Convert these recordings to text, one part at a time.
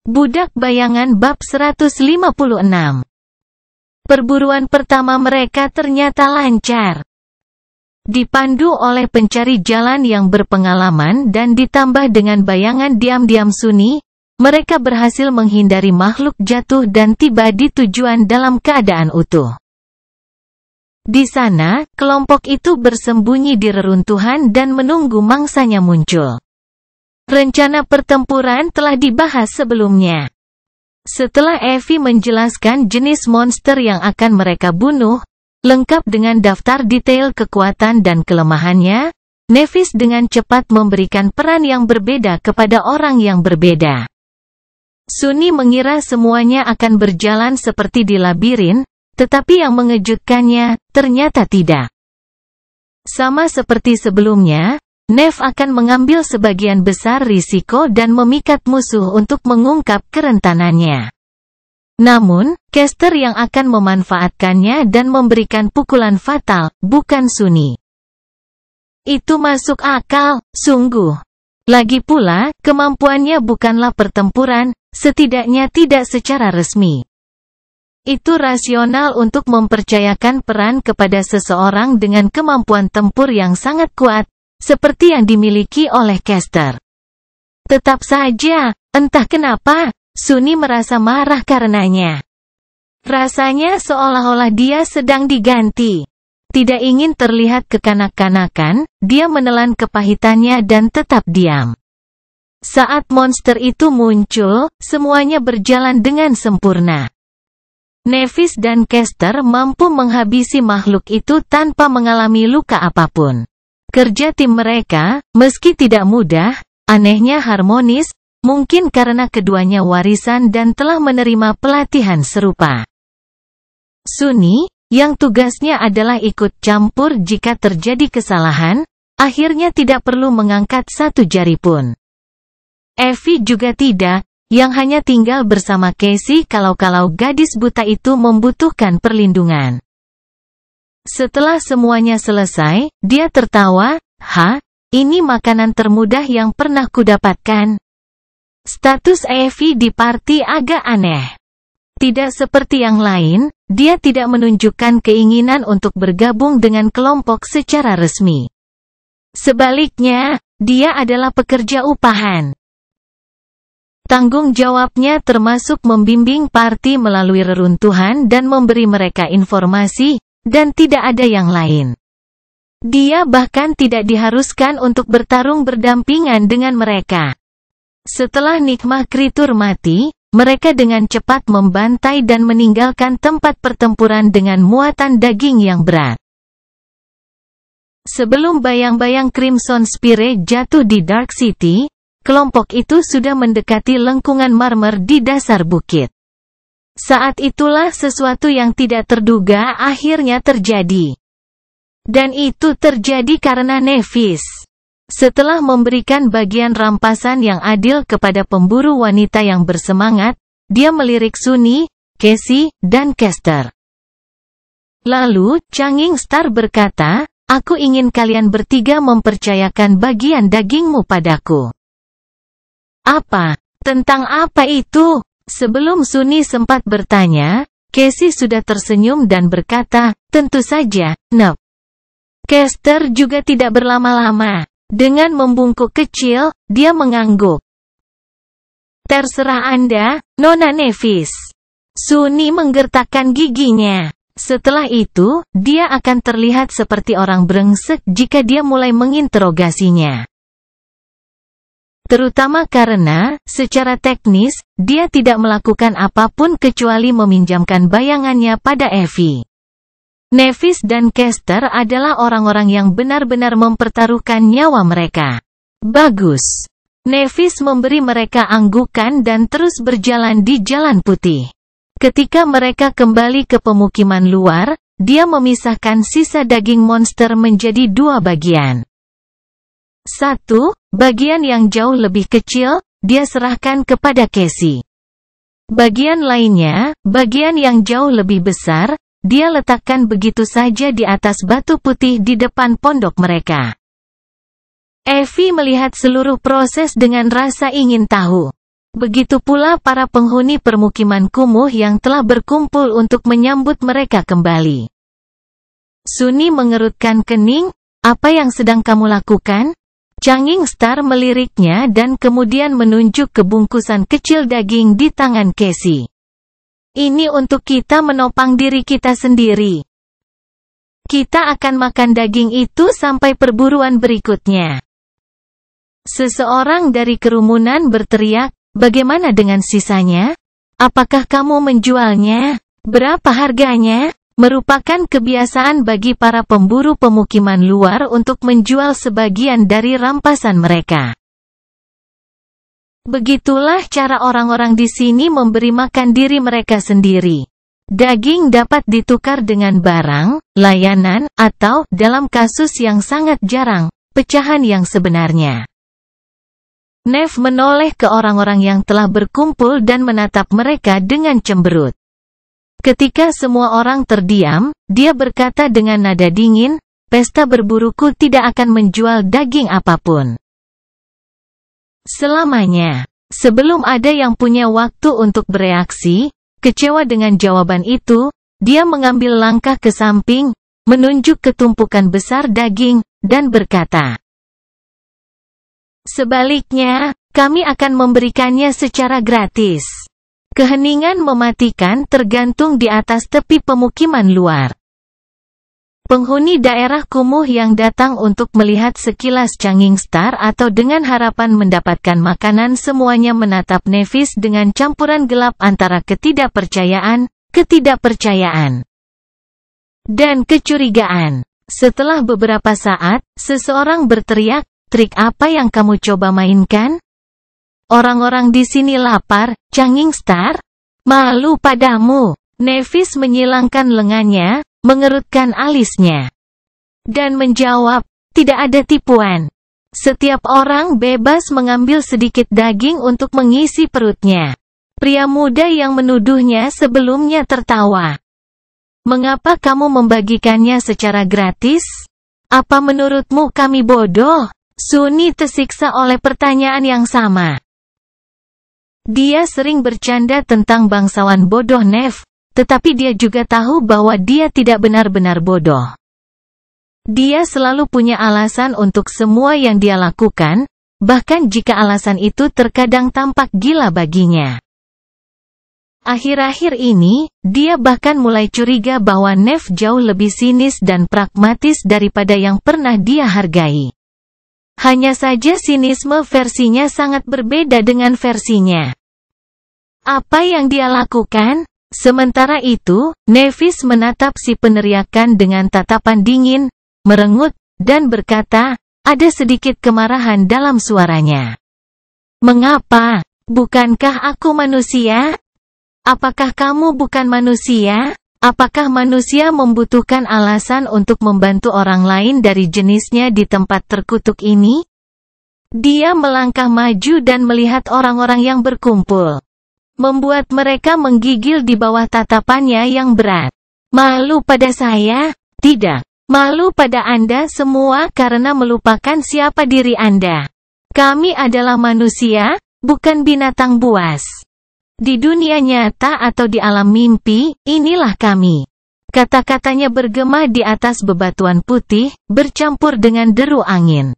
Budak Bayangan bab 156. Perburuan pertama mereka ternyata lancar. Dipandu oleh pencari jalan yang berpengalaman dan ditambah dengan bayangan diam-diam Sunni, mereka berhasil menghindari makhluk jatuh dan tiba di tujuan dalam keadaan utuh. Di sana, kelompok itu bersembunyi di reruntuhan dan menunggu mangsanya muncul. Rencana pertempuran telah dibahas sebelumnya. Setelah Evie menjelaskan jenis monster yang akan mereka bunuh, lengkap dengan daftar detail kekuatan dan kelemahannya, Nephis dengan cepat memberikan peran yang berbeda kepada orang yang berbeda. Sunni mengira semuanya akan berjalan seperti di labirin, tetapi yang mengejutkannya, ternyata tidak. Sama seperti sebelumnya, Nev akan mengambil sebagian besar risiko dan memikat musuh untuk mengungkap kerentanannya. Namun, caster yang akan memanfaatkannya dan memberikan pukulan fatal, bukan Sunni. Itu masuk akal, sungguh. Lagi pula, kemampuannya bukanlah pertempuran, setidaknya tidak secara resmi. Itu rasional untuk mempercayakan peran kepada seseorang dengan kemampuan tempur yang sangat kuat, seperti yang dimiliki oleh caster. Tetap saja, entah kenapa, Sunni merasa marah karenanya. Rasanya seolah-olah dia sedang diganti. Tidak ingin terlihat kekanak-kanakan, dia menelan kepahitannya dan tetap diam. Saat monster itu muncul, semuanya berjalan dengan sempurna. Nephis dan caster mampu menghabisi makhluk itu tanpa mengalami luka apapun. Kerja tim mereka, meski tidak mudah, anehnya harmonis, mungkin karena keduanya warisan dan telah menerima pelatihan serupa. Sunni, yang tugasnya adalah ikut campur jika terjadi kesalahan, akhirnya tidak perlu mengangkat satu jari pun. Evie juga tidak, yang hanya tinggal bersama Casey kalau-kalau gadis buta itu membutuhkan perlindungan. Setelah semuanya selesai, dia tertawa, ini makanan termudah yang pernah kudapatkan. Status Evie di party agak aneh. Tidak seperti yang lain, dia tidak menunjukkan keinginan untuk bergabung dengan kelompok secara resmi. Sebaliknya, dia adalah pekerja upahan. Tanggung jawabnya termasuk membimbing party melalui reruntuhan dan memberi mereka informasi, dan tidak ada yang lain. Dia bahkan tidak diharuskan untuk bertarung berdampingan dengan mereka. Setelah Nikmah Kritur mati, mereka dengan cepat membantai dan meninggalkan tempat pertempuran dengan muatan daging yang berat. Sebelum bayang-bayang Crimson Spire jatuh di Dark City, kelompok itu sudah mendekati lengkungan marmer di dasar bukit. Saat itulah sesuatu yang tidak terduga akhirnya terjadi. Dan itu terjadi karena Nephis. Setelah memberikan bagian rampasan yang adil kepada pemburu wanita yang bersemangat, dia melirik Sunni, Casey, dan caster. Lalu, Changing Star berkata, "Aku ingin kalian bertiga mempercayakan bagian dagingmu padaku." Apa? Tentang apa itu? Sebelum Sunni sempat bertanya, Casey sudah tersenyum dan berkata, "Tentu saja, Nep." Caster juga tidak berlama-lama. Dengan membungkuk kecil, dia mengangguk. "Terserah Anda, Nona Nephis." Sunni menggertakkan giginya. Setelah itu, dia akan terlihat seperti orang brengsek jika dia mulai menginterogasinya. Terutama karena, secara teknis, dia tidak melakukan apapun kecuali meminjamkan bayangannya pada Evie. Nephis dan caster adalah orang-orang yang benar-benar mempertaruhkan nyawa mereka. Bagus. Nephis memberi mereka anggukan dan terus berjalan di jalan putih. Ketika mereka kembali ke pemukiman luar, dia memisahkan sisa daging monster menjadi dua bagian. Satu, bagian yang jauh lebih kecil, dia serahkan kepada Casey. Bagian lainnya, bagian yang jauh lebih besar, dia letakkan begitu saja di atas batu putih di depan pondok mereka. Evie melihat seluruh proses dengan rasa ingin tahu. Begitu pula para penghuni permukiman kumuh yang telah berkumpul untuk menyambut mereka kembali. Suni mengerutkan kening, "Apa yang sedang kamu lakukan?" Changing Star meliriknya dan kemudian menunjuk ke bungkusan kecil daging di tangan Casey. "Ini untuk kita menopang diri kita sendiri. Kita akan makan daging itu sampai perburuan berikutnya." Seseorang dari kerumunan berteriak, "Bagaimana dengan sisanya? Apakah kamu menjualnya? Berapa harganya?" Merupakan kebiasaan bagi para pemburu pemukiman luar untuk menjual sebagian dari rampasan mereka. Begitulah cara orang-orang di sini memberi makan diri mereka sendiri. Daging dapat ditukar dengan barang, layanan, atau, dalam kasus yang sangat jarang, pecahan yang sebenarnya. Nev menoleh ke orang-orang yang telah berkumpul dan menatap mereka dengan cemberut. Ketika semua orang terdiam, dia berkata dengan nada dingin, "Pesta berburuku tidak akan menjual daging apapun selamanya." Sebelum ada yang punya waktu untuk bereaksi, kecewa dengan jawaban itu, dia mengambil langkah ke samping, menunjuk ke tumpukan besar daging, dan berkata, "Sebaliknya, kami akan memberikannya secara gratis." Keheningan mematikan tergantung di atas tepi pemukiman luar. Penghuni daerah kumuh yang datang untuk melihat sekilas Changing Star atau dengan harapan mendapatkan makanan semuanya menatap Nevis dengan campuran gelap antara ketidakpercayaan, dan kecurigaan. Setelah beberapa saat, seseorang berteriak, "Trik apa yang kamu coba mainkan? Orang-orang di sini lapar, Changing Star? Malu padamu." Nevis menyilangkan lengannya, mengerutkan alisnya, dan menjawab, "Tidak ada tipuan. Setiap orang bebas mengambil sedikit daging untuk mengisi perutnya." Pria muda yang menuduhnya sebelumnya tertawa. "Mengapa kamu membagikannya secara gratis? Apa menurutmu kami bodoh?" Suni tersiksa oleh pertanyaan yang sama. Dia sering bercanda tentang bangsawan bodoh Nev, tetapi dia juga tahu bahwa dia tidak benar-benar bodoh. Dia selalu punya alasan untuk semua yang dia lakukan, bahkan jika alasan itu terkadang tampak gila baginya. Akhir-akhir ini, dia bahkan mulai curiga bahwa Nev jauh lebih sinis dan pragmatis daripada yang pernah dia hargai. Hanya saja sinisme versinya sangat berbeda dengan versinya. Apa yang dia lakukan? Sementara itu, Nevis menatap si peneriakan dengan tatapan dingin, merengut, dan berkata, ada sedikit kemarahan dalam suaranya. "Mengapa? Bukankah aku manusia? Apakah kamu bukan manusia? Apakah manusia membutuhkan alasan untuk membantu orang lain dari jenisnya di tempat terkutuk ini?" Dia melangkah maju dan melihat orang-orang yang berkumpul, membuat mereka menggigil di bawah tatapannya yang berat. "Malu pada saya? Tidak. Malu pada Anda semua karena melupakan siapa diri Anda. Kami adalah manusia, bukan binatang buas. Di dunia nyata atau di alam mimpi, inilah kami." Kata-katanya bergema di atas bebatuan putih, bercampur dengan deru angin.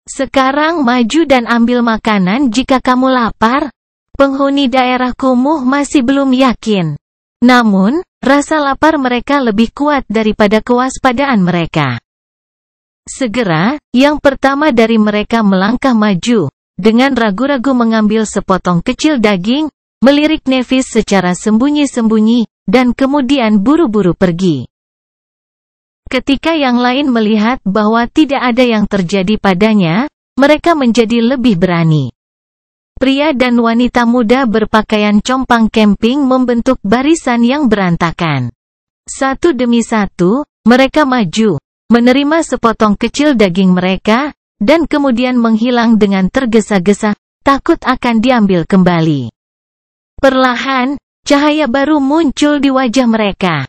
"Sekarang maju dan ambil makanan jika kamu lapar." Penghuni daerah kumuh masih belum yakin. Namun, rasa lapar mereka lebih kuat daripada kewaspadaan mereka. Segera, yang pertama dari mereka melangkah maju, dengan ragu-ragu mengambil sepotong kecil daging, melirik Nevis secara sembunyi-sembunyi, dan kemudian buru-buru pergi. Ketika yang lain melihat bahwa tidak ada yang terjadi padanya, mereka menjadi lebih berani. Pria dan wanita muda berpakaian compang camping membentuk barisan yang berantakan. Satu demi satu, mereka maju, menerima sepotong kecil daging mereka, dan kemudian menghilang dengan tergesa-gesa, takut akan diambil kembali. Perlahan, cahaya baru muncul di wajah mereka.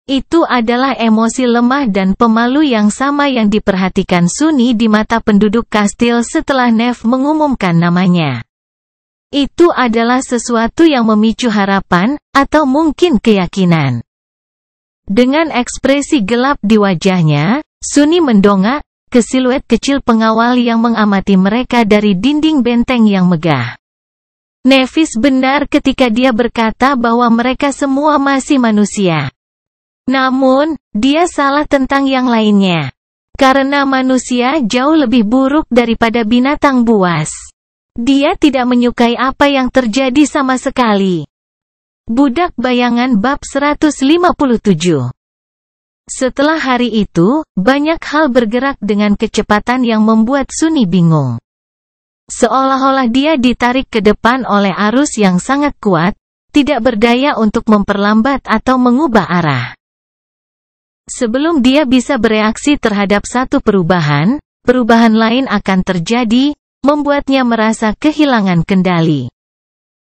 Itu adalah emosi lemah dan pemalu yang sama yang diperhatikan Suni di mata penduduk kastil setelah Nev mengumumkan namanya. Itu adalah sesuatu yang memicu harapan, atau mungkin keyakinan. Dengan ekspresi gelap di wajahnya, Sunni mendongak ke siluet kecil pengawal yang mengamati mereka dari dinding benteng yang megah. Nevis benar ketika dia berkata bahwa mereka semua masih manusia. Namun, dia salah tentang yang lainnya. Karena manusia jauh lebih buruk daripada binatang buas. Dia tidak menyukai apa yang terjadi sama sekali. Budak Bayangan bab 157. Setelah hari itu, banyak hal bergerak dengan kecepatan yang membuat Sunni bingung. Seolah-olah dia ditarik ke depan oleh arus yang sangat kuat, tidak berdaya untuk memperlambat atau mengubah arah. Sebelum dia bisa bereaksi terhadap satu perubahan lain akan terjadi, membuatnya merasa kehilangan kendali.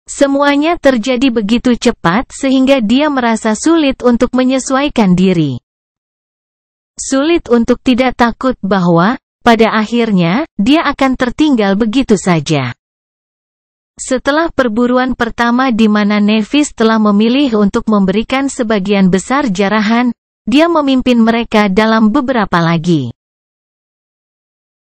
Semuanya terjadi begitu cepat sehingga dia merasa sulit untuk menyesuaikan diri. Sulit untuk tidak takut bahwa, pada akhirnya, dia akan tertinggal begitu saja. Setelah perburuan pertama di mana Nevis telah memilih untuk memberikan sebagian besar jarahan, dia memimpin mereka dalam beberapa lagi.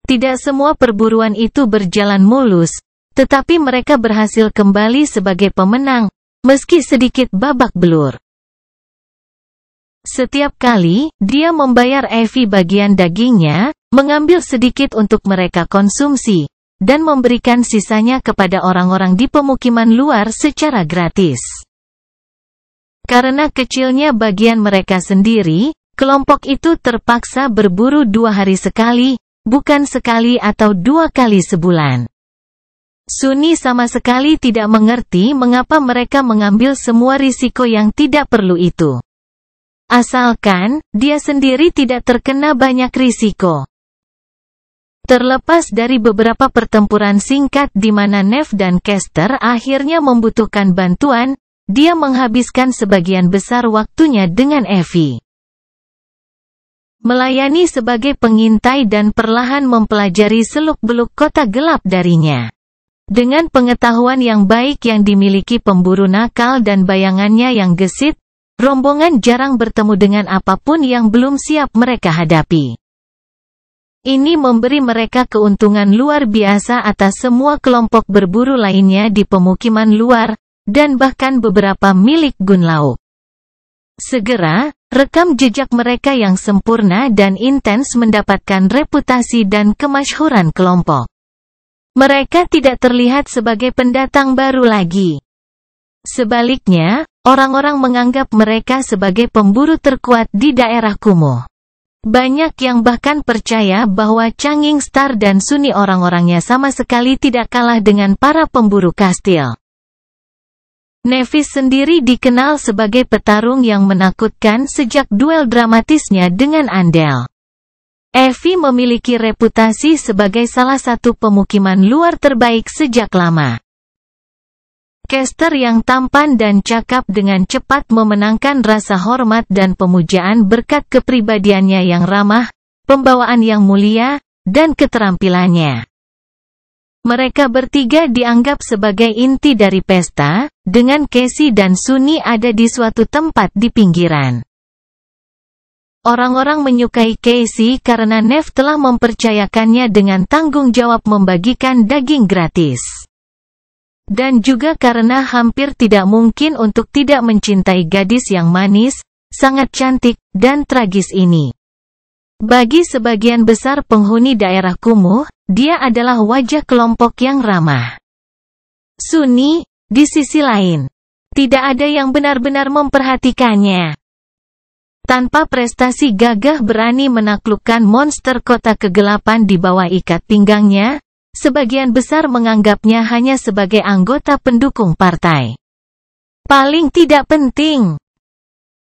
Tidak semua perburuan itu berjalan mulus, tetapi mereka berhasil kembali sebagai pemenang, meski sedikit babak belur. Setiap kali, dia membayar Evie bagian dagingnya, mengambil sedikit untuk mereka konsumsi, dan memberikan sisanya kepada orang-orang di pemukiman luar secara gratis. Karena kecilnya bagian mereka sendiri, kelompok itu terpaksa berburu 2 hari sekali, bukan sekali atau 2 kali sebulan. Sunni sama sekali tidak mengerti mengapa mereka mengambil semua risiko yang tidak perlu itu. Asalkan, dia sendiri tidak terkena banyak risiko. Terlepas dari beberapa pertempuran singkat di mana Nev dan Kester akhirnya membutuhkan bantuan, dia menghabiskan sebagian besar waktunya dengan Evie. Melayani sebagai pengintai dan perlahan mempelajari seluk-beluk kota gelap darinya. Dengan pengetahuan yang baik yang dimiliki pemburu nakal dan bayangannya yang gesit, rombongan jarang bertemu dengan apapun yang belum siap mereka hadapi. Ini memberi mereka keuntungan luar biasa atas semua kelompok berburu lainnya di pemukiman luar, dan bahkan beberapa milik Gun Lauk. Segera, rekam jejak mereka yang sempurna dan intens mendapatkan reputasi dan kemasyhuran kelompok. Mereka tidak terlihat sebagai pendatang baru lagi. Sebaliknya, orang-orang menganggap mereka sebagai pemburu terkuat di daerah kumuh. Banyak yang bahkan percaya bahwa Changing Star dan Sunni orang-orangnya sama sekali tidak kalah dengan para pemburu kastil. Nevis sendiri dikenal sebagai petarung yang menakutkan sejak duel dramatisnya dengan Andel. Evie memiliki reputasi sebagai salah satu pemukiman luar terbaik sejak lama. Kester yang tampan dan cakap dengan cepat memenangkan rasa hormat dan pemujaan berkat kepribadiannya yang ramah, pembawaan yang mulia, dan keterampilannya. Mereka bertiga dianggap sebagai inti dari pesta, dengan Casey dan Sunni ada di suatu tempat di pinggiran. Orang-orang menyukai Casey karena Nev telah mempercayakannya dengan tanggung jawab membagikan daging gratis. Dan juga karena hampir tidak mungkin untuk tidak mencintai gadis yang manis, sangat cantik, dan tragis ini. Bagi sebagian besar penghuni daerah kumuh, dia adalah wajah kelompok yang ramah. Sunni, di sisi lain, tidak ada yang benar-benar memperhatikannya. Tanpa prestasi gagah berani menaklukkan monster kota kegelapan di bawah ikat pinggangnya, sebagian besar menganggapnya hanya sebagai anggota pendukung partai. Paling tidak penting.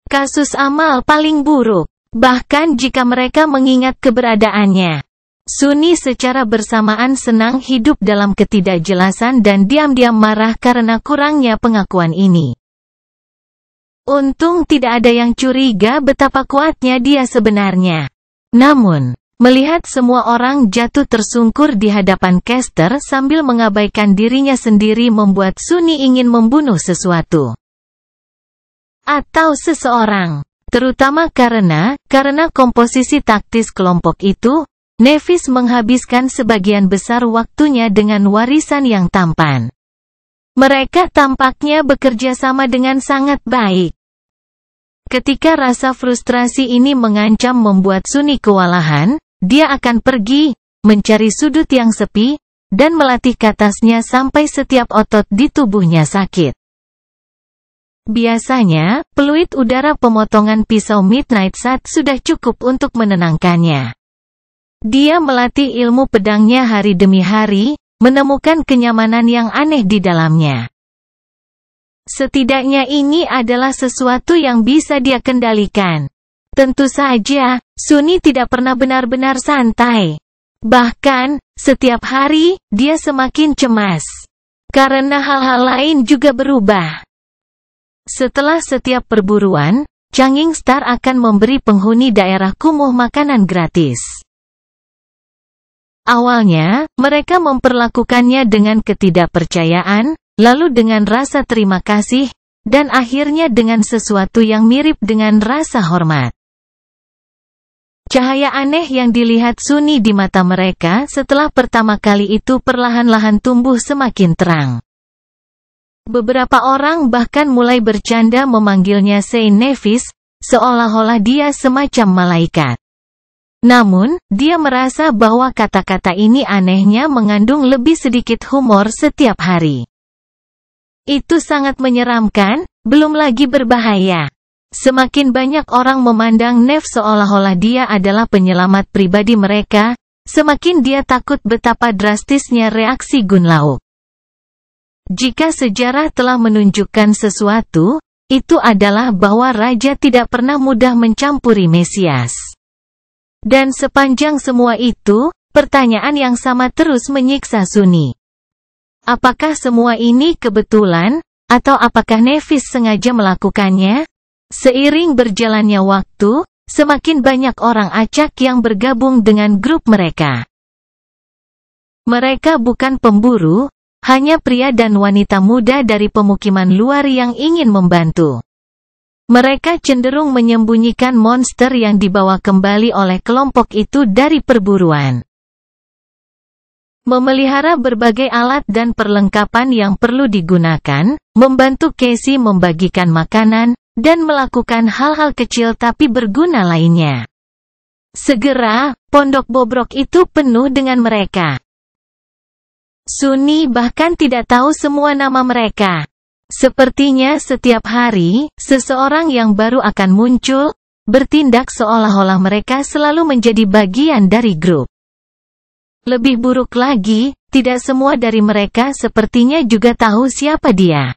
Kasus amal paling buruk. Bahkan jika mereka mengingat keberadaannya. Sunni secara bersamaan senang hidup dalam ketidakjelasan dan diam-diam marah karena kurangnya pengakuan ini. Untung tidak ada yang curiga betapa kuatnya dia sebenarnya. Namun, Melihat semua orang jatuh tersungkur di hadapan Caster sambil mengabaikan dirinya sendiri membuat Sunny ingin membunuh sesuatu atau seseorang. Terutama karena komposisi taktis kelompok itu, Nephis menghabiskan sebagian besar waktunya dengan warisan yang tampan. Mereka tampaknya bekerja sama dengan sangat baik. Ketika rasa frustrasi ini mengancam membuat Sunny kewalahan, dia akan pergi, mencari sudut yang sepi, dan melatih katasnya sampai setiap otot di tubuhnya sakit. Biasanya, peluit udara pemotongan pisau Midnight Shot sudah cukup untuk menenangkannya. Dia melatih ilmu pedangnya hari demi hari, menemukan kenyamanan yang aneh di dalamnya. Setidaknya ini adalah sesuatu yang bisa dia kendalikan. Tentu saja, Sunny tidak pernah benar-benar santai. Bahkan, setiap hari, dia semakin cemas. Karena hal-hal lain juga berubah. Setelah setiap perburuan, Changing Star akan memberi penghuni daerah kumuh makanan gratis. Awalnya, mereka memperlakukannya dengan ketidakpercayaan, lalu dengan rasa terima kasih, dan akhirnya dengan sesuatu yang mirip dengan rasa hormat. Cahaya aneh yang dilihat Sunny di mata mereka setelah pertama kali itu perlahan-lahan tumbuh semakin terang. Beberapa orang bahkan mulai bercanda memanggilnya Saint Nephis, seolah-olah dia semacam malaikat. Namun, dia merasa bahwa kata-kata ini anehnya mengandung lebih sedikit humor setiap hari. Itu sangat menyeramkan, belum lagi berbahaya. Semakin banyak orang memandang Nef seolah-olah dia adalah penyelamat pribadi mereka, semakin dia takut betapa drastisnya reaksi Gunlauk. Jika sejarah telah menunjukkan sesuatu, itu adalah bahwa raja tidak pernah mudah mencampuri Mesias. Dan sepanjang semua itu, pertanyaan yang sama terus menyiksa Sunny. Apakah semua ini kebetulan, atau apakah Nephis sengaja melakukannya? Seiring berjalannya waktu, semakin banyak orang acak yang bergabung dengan grup mereka. Mereka bukan pemburu, hanya pria dan wanita muda dari pemukiman luar yang ingin membantu. Mereka cenderung menyembunyikan monster yang dibawa kembali oleh kelompok itu dari perburuan. Memelihara berbagai alat dan perlengkapan yang perlu digunakan, membantu Casey membagikan makanan, dan melakukan hal-hal kecil tapi berguna lainnya. Segera, pondok bobrok itu penuh dengan mereka. Sunny bahkan tidak tahu semua nama mereka. Sepertinya setiap hari, seseorang yang baru akan muncul, bertindak seolah-olah mereka selalu menjadi bagian dari grup. Lebih buruk lagi, tidak semua dari mereka sepertinya juga tahu siapa dia.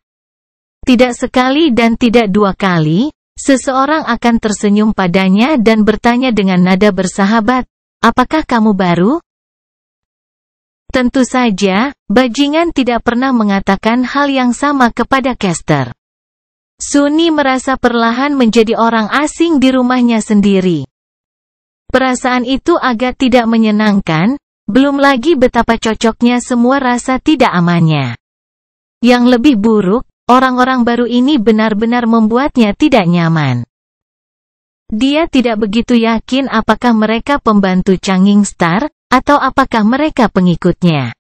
Tidak sekali dan tidak dua kali, seseorang akan tersenyum padanya dan bertanya dengan nada bersahabat, "Apakah kamu baru?" Tentu saja, bajingan tidak pernah mengatakan hal yang sama kepada Caster. Sunny merasa perlahan menjadi orang asing di rumahnya sendiri. Perasaan itu agak tidak menyenangkan, belum lagi betapa cocoknya semua rasa tidak amannya. Yang lebih buruk, orang-orang baru ini benar-benar membuatnya tidak nyaman. Dia tidak begitu yakin apakah mereka pembantu Changing Star, atau apakah mereka pengikutnya.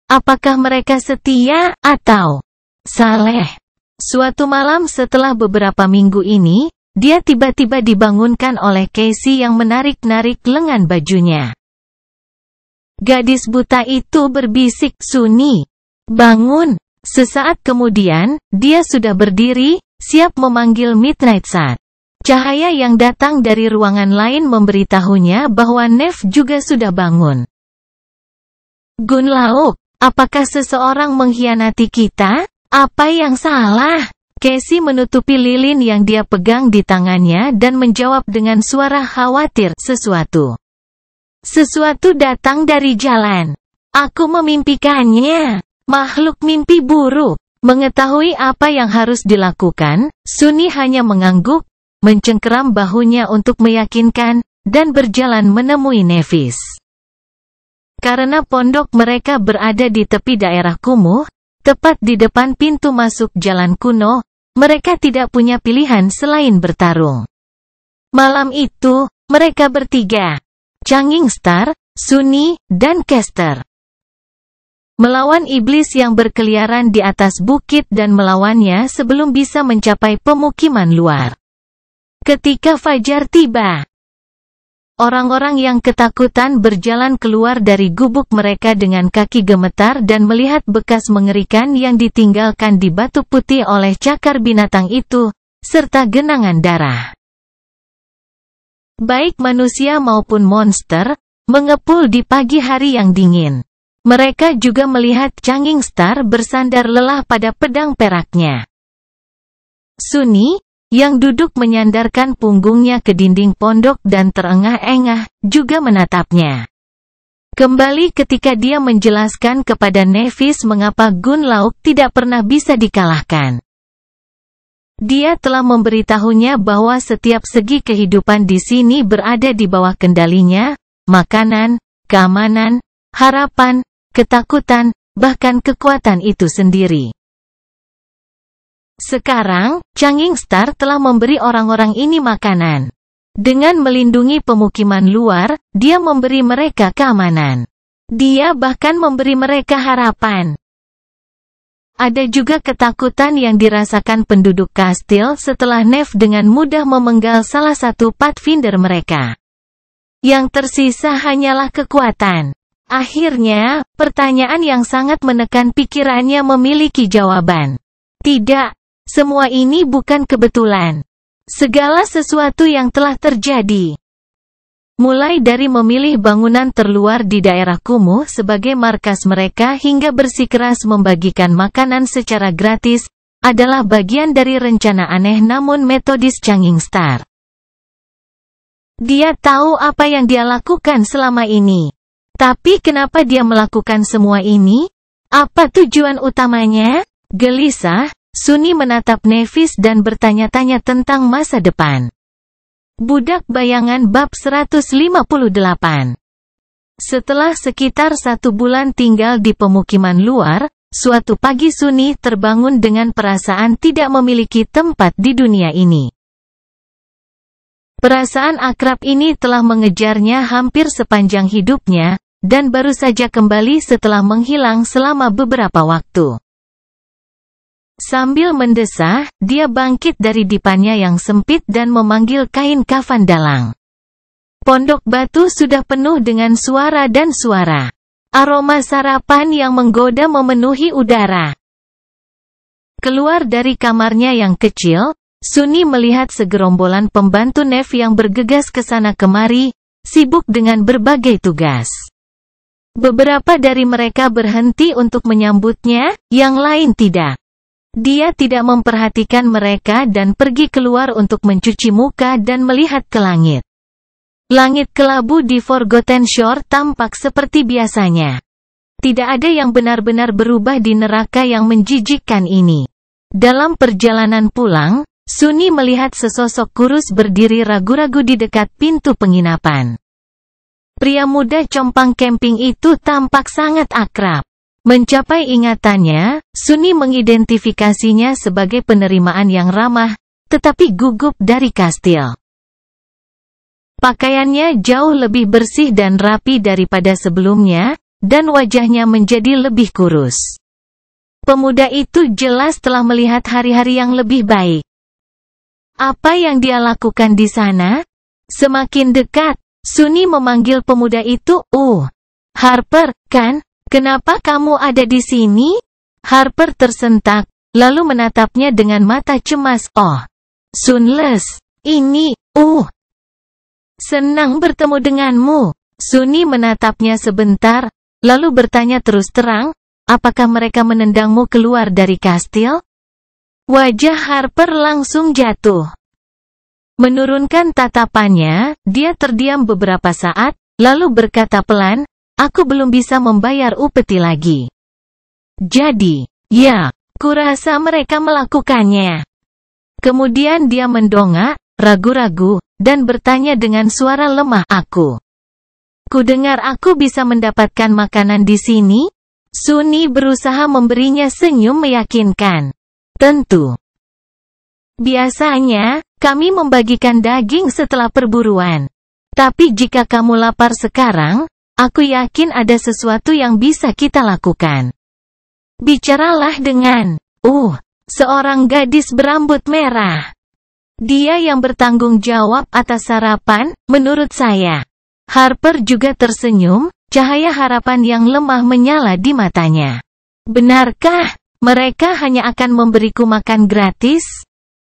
Apakah mereka setia, atau saleh? Suatu malam setelah beberapa minggu ini, dia tiba-tiba dibangunkan oleh Casey yang menarik-narik lengan bajunya. Gadis buta itu berbisik, "Sunny, bangun." Sesaat kemudian, dia sudah berdiri, siap memanggil Midnight Shot. Cahaya yang datang dari ruangan lain memberitahunya bahwa Nef juga sudah bangun. "Gunlauk, apakah seseorang mengkhianati kita? Apa yang salah?" Casey menutupi lilin yang dia pegang di tangannya dan menjawab dengan suara khawatir, "Sesuatu datang dari jalan. Aku memimpikannya." Makhluk mimpi buruk. Mengetahui apa yang harus dilakukan, Sunny hanya mengangguk, mencengkeram bahunya untuk meyakinkan, dan berjalan menemui Nevis. Karena pondok mereka berada di tepi daerah kumuh, tepat di depan pintu masuk jalan kuno, mereka tidak punya pilihan selain bertarung. Malam itu, mereka bertiga, Changing Star, Sunny, dan Caster, melawan iblis yang berkeliaran di atas bukit dan melawannya sebelum bisa mencapai pemukiman luar. Ketika fajar tiba, orang-orang yang ketakutan berjalan keluar dari gubuk mereka dengan kaki gemetar dan melihat bekas mengerikan yang ditinggalkan di batu putih oleh cakar binatang itu, serta genangan darah. Baik manusia maupun monster, mengepul di pagi hari yang dingin. Mereka juga melihat Changing Star bersandar lelah pada pedang peraknya. Sunny, yang duduk menyandarkan punggungnya ke dinding pondok dan terengah-engah, juga menatapnya. Kembali ketika dia menjelaskan kepada Nevis mengapa Gun Lauk tidak pernah bisa dikalahkan. Dia telah memberitahunya bahwa setiap segi kehidupan di sini berada di bawah kendalinya, makanan, keamanan, harapan, ketakutan, bahkan kekuatan itu sendiri. Sekarang, Changing Star telah memberi orang-orang ini makanan. Dengan melindungi pemukiman luar, dia memberi mereka keamanan. Dia bahkan memberi mereka harapan. Ada juga ketakutan yang dirasakan penduduk kastil setelah Nef dengan mudah memenggal salah satu Pathfinder mereka. Yang tersisa hanyalah kekuatan. Akhirnya, pertanyaan yang sangat menekan pikirannya memiliki jawaban. Tidak, semua ini bukan kebetulan. Segala sesuatu yang telah terjadi. Mulai dari memilih bangunan terluar di daerah kumuh sebagai markas mereka hingga bersikeras membagikan makanan secara gratis, adalah bagian dari rencana aneh namun metodis Changing Star. Dia tahu apa yang dia lakukan selama ini. Tapi kenapa dia melakukan semua ini? Apa tujuan utamanya? Gelisah, Sunny menatap Nevis dan bertanya-tanya tentang masa depan. Budak Bayangan Bab 158. Setelah sekitar 1 bulan tinggal di pemukiman luar, suatu pagi Sunny terbangun dengan perasaan tidak memiliki tempat di dunia ini. Perasaan akrab ini telah mengejarnya hampir sepanjang hidupnya, dan baru saja kembali setelah menghilang selama beberapa waktu. Sambil mendesah, dia bangkit dari dipannya yang sempit dan memanggil kain kafan dalang. Pondok batu sudah penuh dengan suara dan suara. Aroma sarapan yang menggoda memenuhi udara. Keluar dari kamarnya yang kecil, Sunny melihat segerombolan pembantu Nef yang bergegas ke sana kemari, sibuk dengan berbagai tugas. Beberapa dari mereka berhenti untuk menyambutnya, yang lain tidak. Dia tidak memperhatikan mereka dan pergi keluar untuk mencuci muka dan melihat ke langit. Langit kelabu di Forgotten Shore tampak seperti biasanya. Tidak ada yang benar-benar berubah di neraka yang menjijikkan ini. Dalam perjalanan pulang, Sunny melihat sesosok kurus berdiri ragu-ragu di dekat pintu penginapan. Pria muda compang camping itu tampak sangat akrab. Mencapai ingatannya, Sunny mengidentifikasinya sebagai penerimaan yang ramah, tetapi gugup dari kastil. Pakaiannya jauh lebih bersih dan rapi daripada sebelumnya, dan wajahnya menjadi lebih kurus. Pemuda itu jelas telah melihat hari-hari yang lebih baik. Apa yang dia lakukan di sana? Semakin dekat, Sunny memanggil pemuda itu, Harper, kan? Kenapa kamu ada di sini? Harper tersentak, lalu menatapnya dengan mata cemas. Oh, Sunless, ini, senang bertemu denganmu. Sunny menatapnya sebentar, lalu bertanya terus terang, apakah mereka menendangmu keluar dari kastil? Wajah Harper langsung jatuh. Menurunkan tatapannya, dia terdiam beberapa saat, lalu berkata pelan, aku belum bisa membayar upeti lagi. Jadi, ya, kurasa mereka melakukannya. Kemudian dia mendongak, ragu-ragu, dan bertanya dengan suara lemah, Kudengar aku bisa mendapatkan makanan di sini? Suni berusaha memberinya senyum meyakinkan. Tentu. Biasanya, kami membagikan daging setelah perburuan. Tapi jika kamu lapar sekarang, aku yakin ada sesuatu yang bisa kita lakukan. Bicaralah dengan, seorang gadis berambut merah. Dia yang bertanggung jawab atas sarapan, menurut saya. Harper juga tersenyum, cahaya harapan yang lemah menyala di matanya. Benarkah, mereka hanya akan memberiku makan gratis?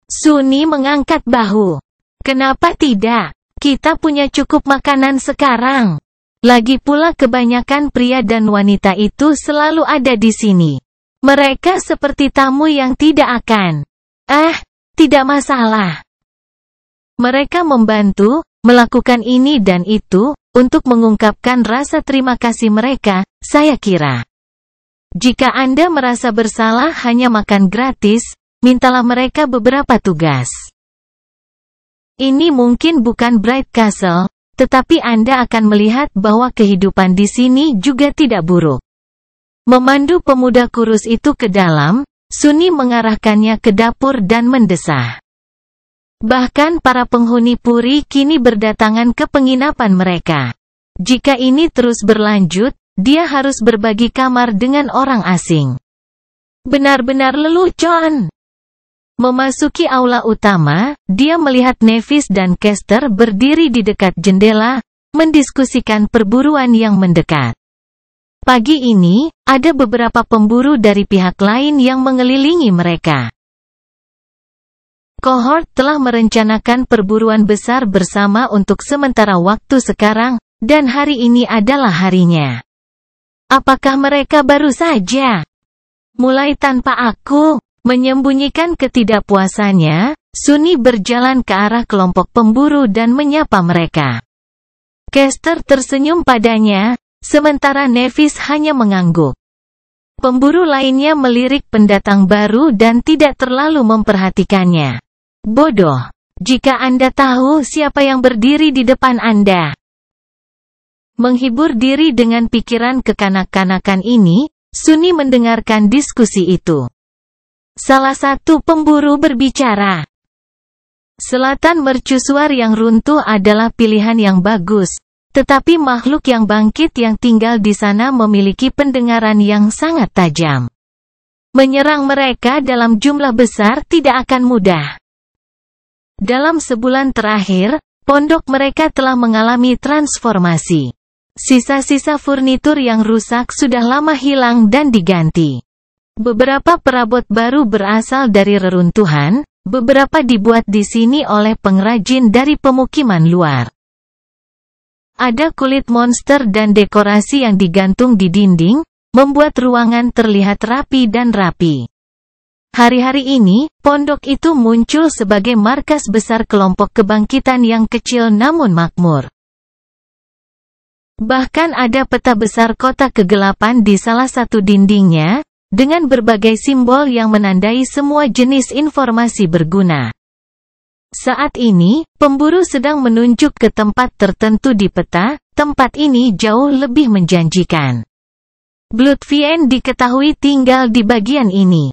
Suni mengangkat bahu. Kenapa tidak? Kita punya cukup makanan sekarang. Lagi pula kebanyakan pria dan wanita itu selalu ada di sini. Mereka seperti tamu yang tidak akan. Tidak masalah. Mereka membantu, melakukan ini dan itu, untuk mengungkapkan rasa terima kasih mereka, saya kira. Jika Anda merasa bersalah hanya makan gratis, mintalah mereka beberapa tugas. Ini mungkin bukan Bright Castle, tetapi Anda akan melihat bahwa kehidupan di sini juga tidak buruk. Memandu pemuda kurus itu ke dalam, Suni mengarahkannya ke dapur dan mendesah. Bahkan para penghuni puri kini berdatangan ke penginapan mereka. Jika ini terus berlanjut, dia harus berbagi kamar dengan orang asing. Benar-benar lelucon. Memasuki aula utama, dia melihat Nevis dan Kester berdiri di dekat jendela, mendiskusikan perburuan yang mendekat. Pagi ini, ada beberapa pemburu dari pihak lain yang mengelilingi mereka. Cohort telah merencanakan perburuan besar bersama untuk sementara waktu sekarang, dan hari ini adalah harinya. Apakah mereka baru saja mulai tanpa aku? Menyembunyikan ketidakpuasannya, Suni berjalan ke arah kelompok pemburu dan menyapa mereka. Kester tersenyum padanya, sementara Nevis hanya mengangguk. Pemburu lainnya melirik pendatang baru dan tidak terlalu memperhatikannya. Bodoh. Jika Anda tahu siapa yang berdiri di depan Anda. Menghibur diri dengan pikiran kekanak-kanakan ini, Suni mendengarkan diskusi itu. Salah satu pemburu berbicara. Selatan mercusuar yang runtuh adalah pilihan yang bagus, tetapi makhluk yang bangkit yang tinggal di sana memiliki pendengaran yang sangat tajam. Menyerang mereka dalam jumlah besar tidak akan mudah. Dalam sebulan terakhir, pondok mereka telah mengalami transformasi. Sisa-sisa furnitur yang rusak sudah lama hilang dan diganti. Beberapa perabot baru berasal dari reruntuhan, beberapa dibuat di sini oleh pengrajin dari pemukiman luar. Ada kulit monster dan dekorasi yang digantung di dinding, membuat ruangan terlihat rapi dan rapi. Hari-hari ini, pondok itu muncul sebagai markas besar kelompok kebangkitan yang kecil namun makmur. Bahkan ada peta besar kota kegelapan di salah satu dindingnya, dengan berbagai simbol yang menandai semua jenis informasi berguna. Saat ini, pemburu sedang menunjuk ke tempat tertentu di peta, tempat ini jauh lebih menjanjikan. Bloodfiend diketahui tinggal di bagian ini.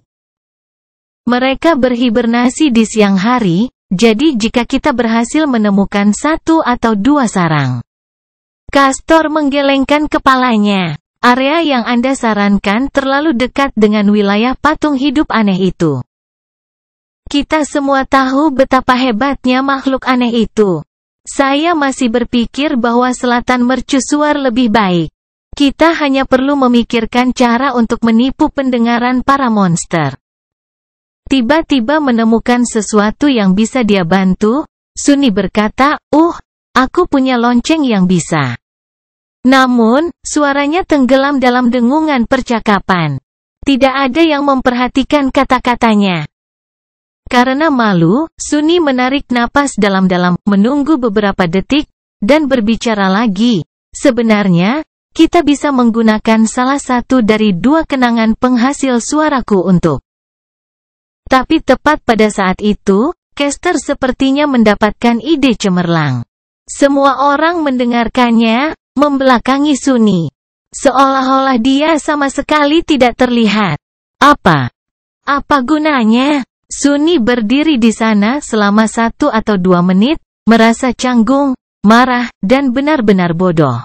Mereka berhibernasi di siang hari, jadi jika kita berhasil menemukan satu atau dua sarang. Castor menggelengkan kepalanya. Area yang Anda sarankan terlalu dekat dengan wilayah patung hidup aneh itu. Kita semua tahu betapa hebatnya makhluk aneh itu. Saya masih berpikir bahwa selatan mercusuar lebih baik. Kita hanya perlu memikirkan cara untuk menipu pendengaran para monster. Tiba-tiba menemukan sesuatu yang bisa dia bantu, Suni berkata, aku punya lonceng yang bisa. Namun, suaranya tenggelam dalam dengungan percakapan. Tidak ada yang memperhatikan kata-katanya. Karena malu, Suni menarik napas dalam-dalam, menunggu beberapa detik, dan berbicara lagi. Sebenarnya, kita bisa menggunakan salah satu dari dua kenangan penghasil suaraku untuk. Tapi tepat pada saat itu, Caster sepertinya mendapatkan ide cemerlang. Semua orang mendengarkannya, membelakangi Sunny. Seolah-olah dia sama sekali tidak terlihat. Apa gunanya? Sunny berdiri di sana selama 1 atau 2 menit, merasa canggung, marah, dan benar-benar bodoh.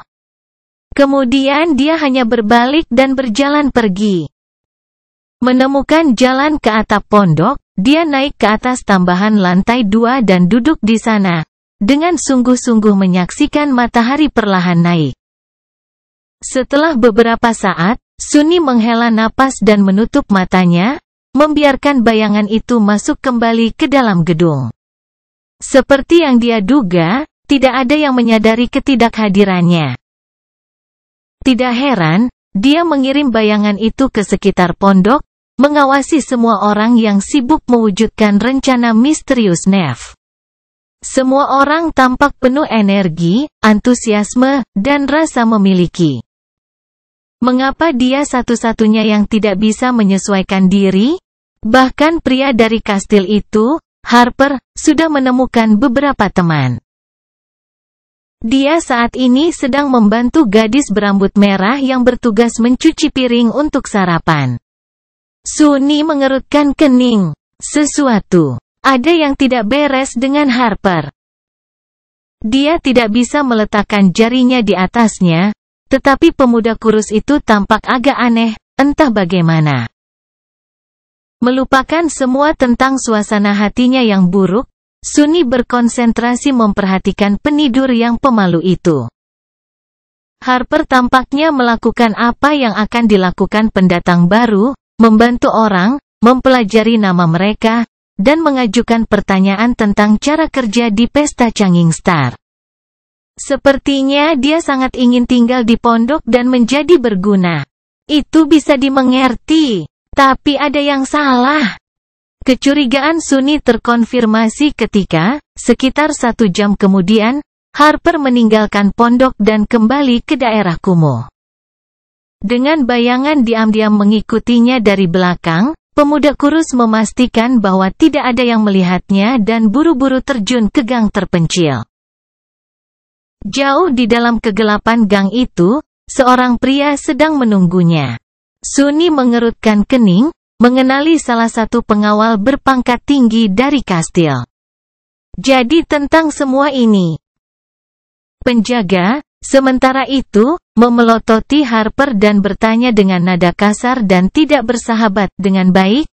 Kemudian dia hanya berbalik dan berjalan pergi. Menemukan jalan ke atap pondok, dia naik ke atas tambahan lantai 2 dan duduk di sana, dengan sungguh-sungguh menyaksikan matahari perlahan naik. Setelah beberapa saat, Sunny menghela napas dan menutup matanya, membiarkan bayangan itu masuk kembali ke dalam gedung. Seperti yang dia duga, tidak ada yang menyadari ketidakhadirannya. Tidak heran, dia mengirim bayangan itu ke sekitar pondok, mengawasi semua orang yang sibuk mewujudkan rencana misterius Nef. Semua orang tampak penuh energi, antusiasme, dan rasa memiliki. Mengapa dia satu-satunya yang tidak bisa menyesuaikan diri? Bahkan pria dari kastil itu, Harper, sudah menemukan beberapa teman. Dia saat ini sedang membantu gadis berambut merah yang bertugas mencuci piring untuk sarapan. Sunny mengerutkan kening. Sesuatu ada yang tidak beres dengan Harper. Dia tidak bisa meletakkan jarinya di atasnya, tetapi pemuda kurus itu tampak agak aneh, entah bagaimana. Melupakan semua tentang suasana hatinya yang buruk, Sunny berkonsentrasi memperhatikan penidur yang pemalu itu. Harper tampaknya melakukan apa yang akan dilakukan pendatang baru, membantu orang, mempelajari nama mereka, dan mengajukan pertanyaan tentang cara kerja di pesta Changing Star. Sepertinya dia sangat ingin tinggal di pondok dan menjadi berguna. Itu bisa dimengerti, tapi ada yang salah. Kecurigaan Sunny terkonfirmasi ketika, sekitar 1 jam kemudian, Harper meninggalkan pondok dan kembali ke daerah kumuh. Dengan bayangan diam-diam mengikutinya dari belakang, pemuda kurus memastikan bahwa tidak ada yang melihatnya dan buru-buru terjun ke gang terpencil. Jauh di dalam kegelapan gang itu, seorang pria sedang menunggunya. Sunny mengerutkan kening, mengenali salah satu pengawal berpangkat tinggi dari kastil. Jadi tentang semua ini. Penjaga, sementara itu, memelototi Harper dan bertanya dengan nada kasar dan tidak bersahabat dengan baik.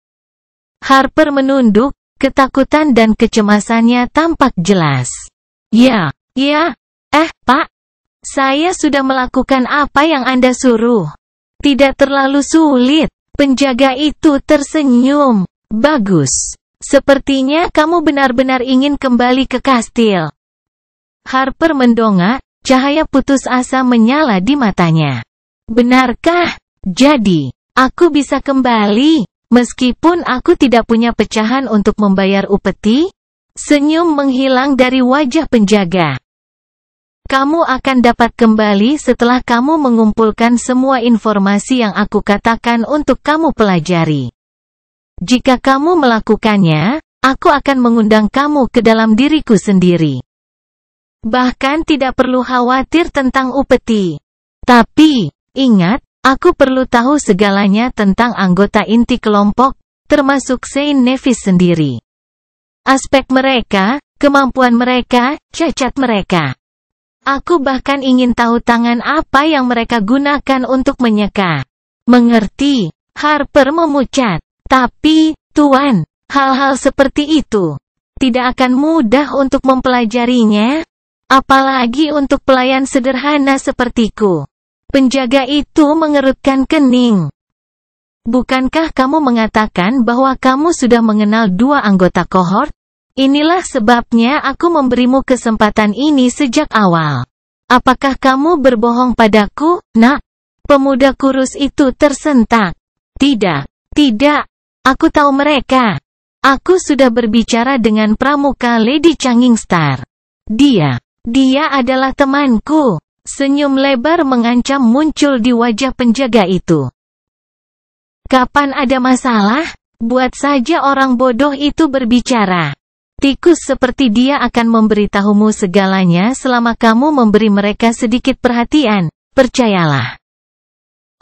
Harper menunduk, ketakutan dan kecemasannya tampak jelas. Ya, Pak. Saya sudah melakukan apa yang Anda suruh. Tidak terlalu sulit. Penjaga itu tersenyum. Bagus. Sepertinya kamu benar-benar ingin kembali ke kastil. Harper mendongak. Cahaya putus asa menyala di matanya. Benarkah? Jadi, aku bisa kembali, meskipun aku tidak punya pecahan untuk membayar upeti? Senyum menghilang dari wajah penjaga. Kamu akan dapat kembali setelah kamu mengumpulkan semua informasi yang aku katakan untuk kamu pelajari. Jika kamu melakukannya, aku akan mengundang kamu ke dalam diriku sendiri. Bahkan tidak perlu khawatir tentang upeti. Tapi, ingat, aku perlu tahu segalanya tentang anggota inti kelompok, termasuk Saint Nevis sendiri. Aspek mereka, kemampuan mereka, cacat mereka. Aku bahkan ingin tahu tangan apa yang mereka gunakan untuk menyeka. Mengerti? Harper memucat. Tapi, Tuan, hal-hal seperti itu tidak akan mudah untuk mempelajarinya. Apalagi untuk pelayan sederhana sepertiku. Penjaga itu mengerutkan kening. Bukankah kamu mengatakan bahwa kamu sudah mengenal 2 anggota kohort? Inilah sebabnya aku memberimu kesempatan ini sejak awal. Apakah kamu berbohong padaku, nak? Pemuda kurus itu tersentak. Tidak. Aku tahu mereka. Aku sudah berbicara dengan pramuka Lady Changing Star. Dia adalah temanku. Senyum lebar mengancam muncul di wajah penjaga itu. Kapan ada masalah? Buat saja orang bodoh itu berbicara. Tikus seperti dia akan memberitahumu segalanya selama kamu memberi mereka sedikit perhatian, percayalah.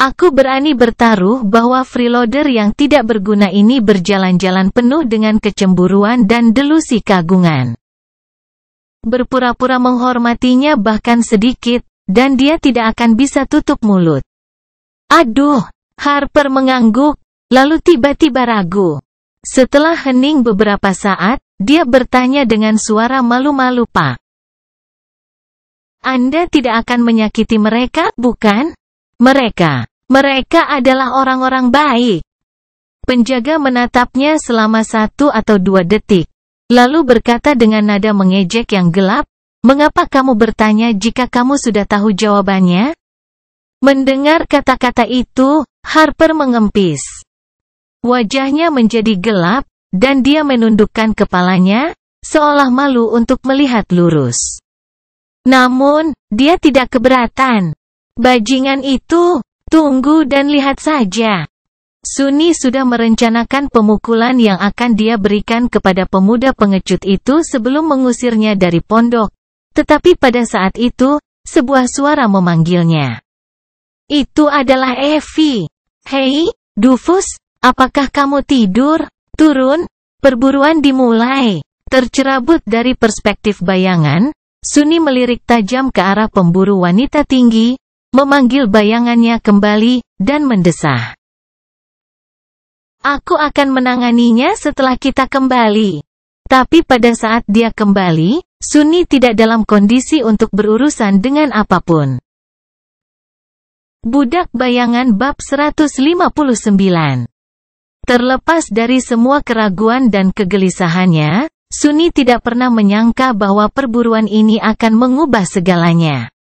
Aku berani bertaruh bahwa freeloader yang tidak berguna ini berjalan-jalan penuh dengan kecemburuan dan delusi kagungan. Berpura-pura menghormatinya bahkan sedikit, dan dia tidak akan bisa tutup mulut. Aduh, Harper mengangguk, lalu tiba-tiba ragu. Setelah hening beberapa saat, dia bertanya dengan suara malu-malu, Pak. Anda tidak akan menyakiti mereka, bukan? Mereka adalah orang-orang baik. Penjaga menatapnya selama 1 atau 2 detik. Lalu berkata dengan nada mengejek yang gelap, mengapa kamu bertanya jika kamu sudah tahu jawabannya? Mendengar kata-kata itu, Harper mengempis. Wajahnya menjadi gelap, dan dia menundukkan kepalanya, seolah malu untuk melihat lurus. Namun, dia tidak keberatan. Bajingan itu, tunggu dan lihat saja. Sunni sudah merencanakan pemukulan yang akan dia berikan kepada pemuda pengecut itu sebelum mengusirnya dari pondok. Tetapi pada saat itu, sebuah suara memanggilnya. Itu adalah Evie. Hei, Dufus, apakah kamu tidur? Turun, perburuan dimulai. Tercerabut dari perspektif bayangan, Sunni melirik tajam ke arah pemburu wanita tinggi, memanggil bayangannya kembali, dan mendesah. Aku akan menanganinya setelah kita kembali. Tapi pada saat dia kembali, Sunni tidak dalam kondisi untuk berurusan dengan apapun. Budak Bayangan bab 159. Terlepas dari semua keraguan dan kegelisahannya, Sunni tidak pernah menyangka bahwa perburuan ini akan mengubah segalanya.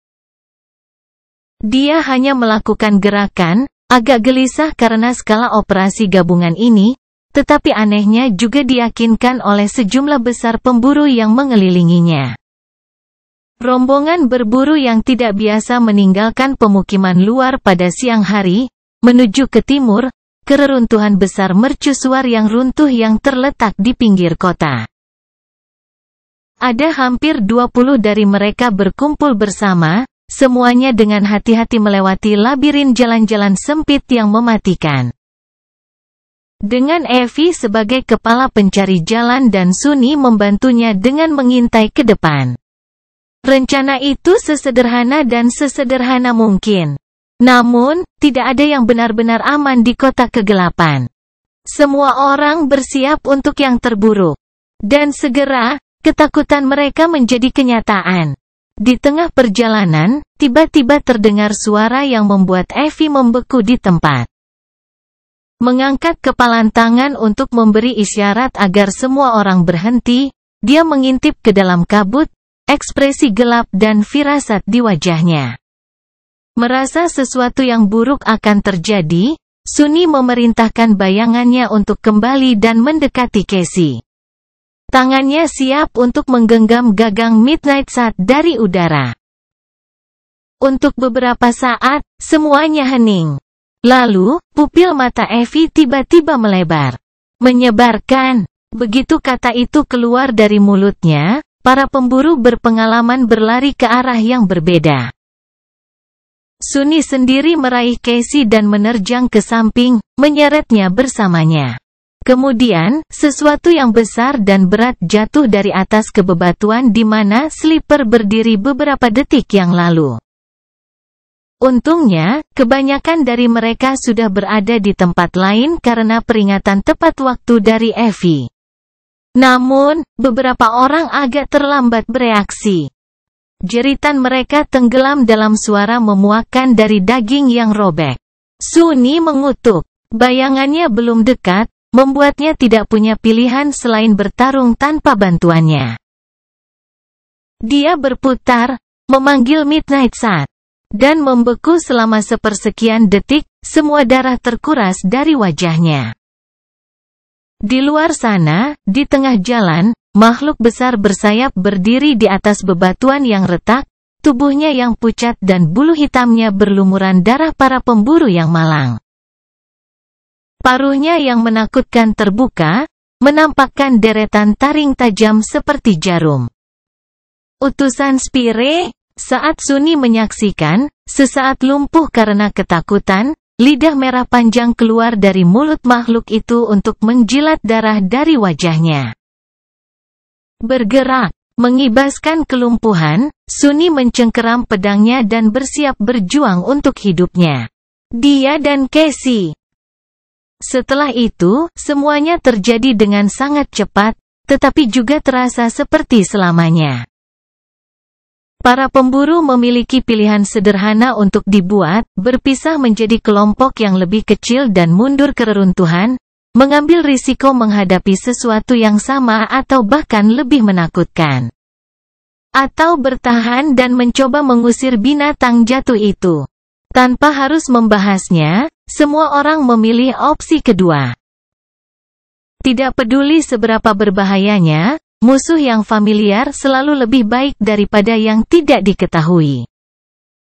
Dia hanya melakukan gerakan, agak gelisah karena skala operasi gabungan ini, tetapi anehnya juga diyakinkan oleh sejumlah besar pemburu yang mengelilinginya. Rombongan berburu yang tidak biasa meninggalkan pemukiman luar pada siang hari, menuju ke timur, ke reruntuhan besar mercusuar yang runtuh yang terletak di pinggir kota. Ada hampir 20 dari mereka berkumpul bersama, semuanya dengan hati-hati melewati labirin jalan-jalan sempit yang mematikan. Dengan Evie sebagai kepala pencari jalan dan Sunni membantunya dengan mengintai ke depan. Rencana itu sesederhana dan sesederhana mungkin. Namun, tidak ada yang benar-benar aman di kota kegelapan. Semua orang bersiap untuk yang terburuk. Dan segera, ketakutan mereka menjadi kenyataan. Di tengah perjalanan, tiba-tiba terdengar suara yang membuat Evie membeku di tempat. Mengangkat kepalan tangan untuk memberi isyarat agar semua orang berhenti, dia mengintip ke dalam kabut, ekspresi gelap dan firasat di wajahnya. Merasa sesuatu yang buruk akan terjadi, Sunni memerintahkan bayangannya untuk kembali dan mendekati Casey. Tangannya siap untuk menggenggam gagang Midnight Shot dari udara. Untuk beberapa saat, semuanya hening. Lalu, pupil mata Evie tiba-tiba melebar. Menyebarkan. Begitu kata itu keluar dari mulutnya, para pemburu berpengalaman berlari ke arah yang berbeda. Sunni sendiri meraih Casey dan menerjang ke samping, menyeretnya bersamanya. Kemudian, sesuatu yang besar dan berat jatuh dari atas ke bebatuan di mana Slipper berdiri beberapa detik yang lalu. Untungnya, kebanyakan dari mereka sudah berada di tempat lain karena peringatan tepat waktu dari Evie. Namun, beberapa orang agak terlambat bereaksi. Jeritan mereka tenggelam dalam suara memuakkan dari daging yang robek. Sunni mengutuk. Bayangannya belum dekat, membuatnya tidak punya pilihan selain bertarung tanpa bantuannya. Dia berputar, memanggil Midnight Shot, dan membeku selama sepersekian detik, semua darah terkuras dari wajahnya. Di luar sana, di tengah jalan, makhluk besar bersayap berdiri di atas bebatuan yang retak, tubuhnya yang pucat dan bulu hitamnya berlumuran darah para pemburu yang malang. Paruhnya yang menakutkan terbuka, menampakkan deretan taring tajam seperti jarum. Utusan Spire, saat Sunni menyaksikan, sesaat lumpuh karena ketakutan, lidah merah panjang keluar dari mulut makhluk itu untuk menjilat darah dari wajahnya. Bergerak, mengibaskan kelumpuhan, Sunni mencengkeram pedangnya dan bersiap berjuang untuk hidupnya. Dia dan Casey. Setelah itu, semuanya terjadi dengan sangat cepat, tetapi juga terasa seperti selamanya. Para pemburu memiliki pilihan sederhana untuk dibuat, berpisah menjadi kelompok yang lebih kecil dan mundur ke reruntuhan, mengambil risiko menghadapi sesuatu yang sama atau bahkan lebih menakutkan. Atau bertahan dan mencoba mengusir binatang jatuh itu. Tanpa harus membahasnya, semua orang memilih opsi kedua. Tidak peduli seberapa berbahayanya, musuh yang familiar selalu lebih baik daripada yang tidak diketahui.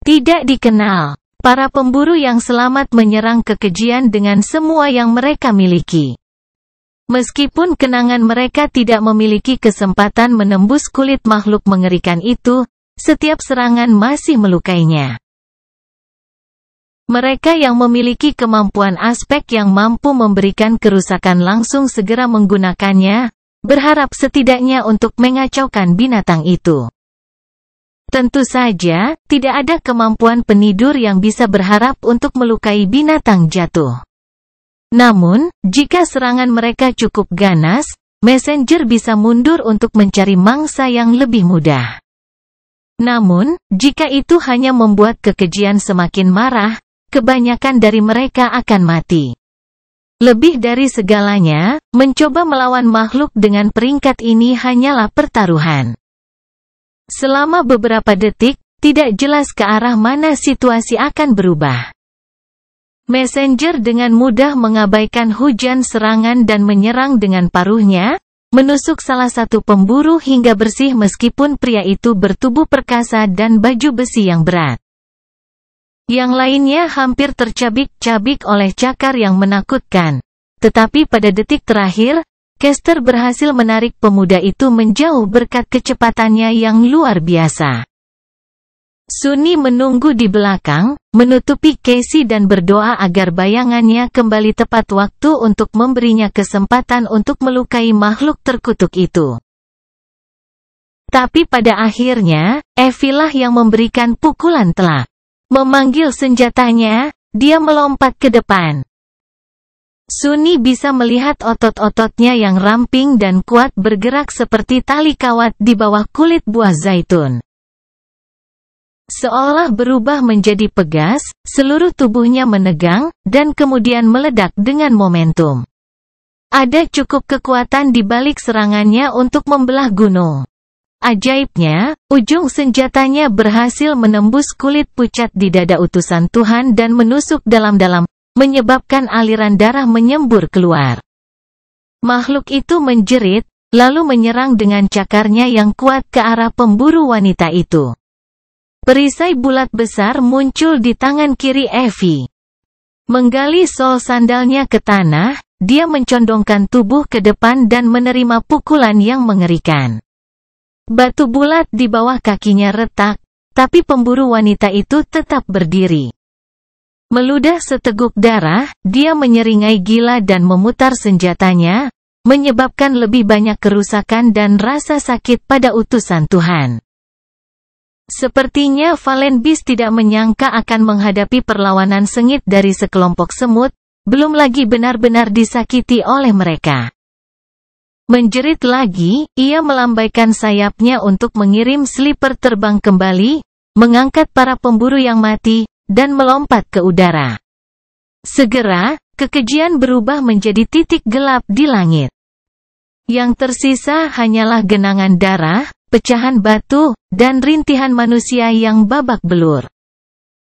Tidak dikenal, para pemburu yang selamat menyerang kekejian dengan semua yang mereka miliki. Meskipun kenangan mereka tidak memiliki kesempatan menembus kulit makhluk mengerikan itu, setiap serangan masih melukainya. Mereka yang memiliki kemampuan aspek yang mampu memberikan kerusakan langsung segera menggunakannya, berharap setidaknya untuk mengacaukan binatang itu. Tentu saja, tidak ada kemampuan penidur yang bisa berharap untuk melukai binatang jatuh. Namun, jika serangan mereka cukup ganas, messenger bisa mundur untuk mencari mangsa yang lebih mudah. Namun, jika itu hanya membuat kekejian semakin marah, kebanyakan dari mereka akan mati. Lebih dari segalanya, mencoba melawan makhluk dengan peringkat ini hanyalah pertaruhan. Selama beberapa detik, tidak jelas ke arah mana situasi akan berubah. Messenger dengan mudah mengabaikan hujan serangan dan menyerang dengan paruhnya, menusuk salah satu pemburu hingga bersih meskipun pria itu bertubuh perkasa dan baju besi yang berat. Yang lainnya hampir tercabik-cabik oleh cakar yang menakutkan. Tetapi pada detik terakhir, Caster berhasil menarik pemuda itu menjauh berkat kecepatannya yang luar biasa. Sunni menunggu di belakang, menutupi Casey dan berdoa agar bayangannya kembali tepat waktu untuk memberinya kesempatan untuk melukai makhluk terkutuk itu. Tapi pada akhirnya, Evie lah yang memberikan pukulan telak. Memanggil senjatanya, dia melompat ke depan. Sunni bisa melihat otot-ototnya yang ramping dan kuat bergerak seperti tali kawat di bawah kulit buah zaitun. Seolah berubah menjadi pegas, seluruh tubuhnya menegang, dan kemudian meledak dengan momentum. Ada cukup kekuatan di balik serangannya untuk membelah gunung. Ajaibnya, ujung senjatanya berhasil menembus kulit pucat di dada utusan Tuhan dan menusuk dalam-dalam, menyebabkan aliran darah menyembur keluar. Makhluk itu menjerit, lalu menyerang dengan cakarnya yang kuat ke arah pemburu wanita itu. Perisai bulat besar muncul di tangan kiri Evie. Menggali sol sandalnya ke tanah, dia mencondongkan tubuh ke depan dan menerima pukulan yang mengerikan. Batu bulat di bawah kakinya retak, tapi pemburu wanita itu tetap berdiri. Meludah seteguk darah, dia menyeringai gila dan memutar senjatanya, menyebabkan lebih banyak kerusakan dan rasa sakit pada utusan Tuhan. Sepertinya Valen Beast tidak menyangka akan menghadapi perlawanan sengit dari sekelompok semut, belum lagi benar-benar disakiti oleh mereka. Menjerit lagi, ia melambaikan sayapnya untuk mengirim Slipper terbang kembali, mengangkat para pemburu yang mati, dan melompat ke udara. Segera, kekejian berubah menjadi titik gelap di langit. Yang tersisa hanyalah genangan darah, pecahan batu, dan rintihan manusia yang babak belur.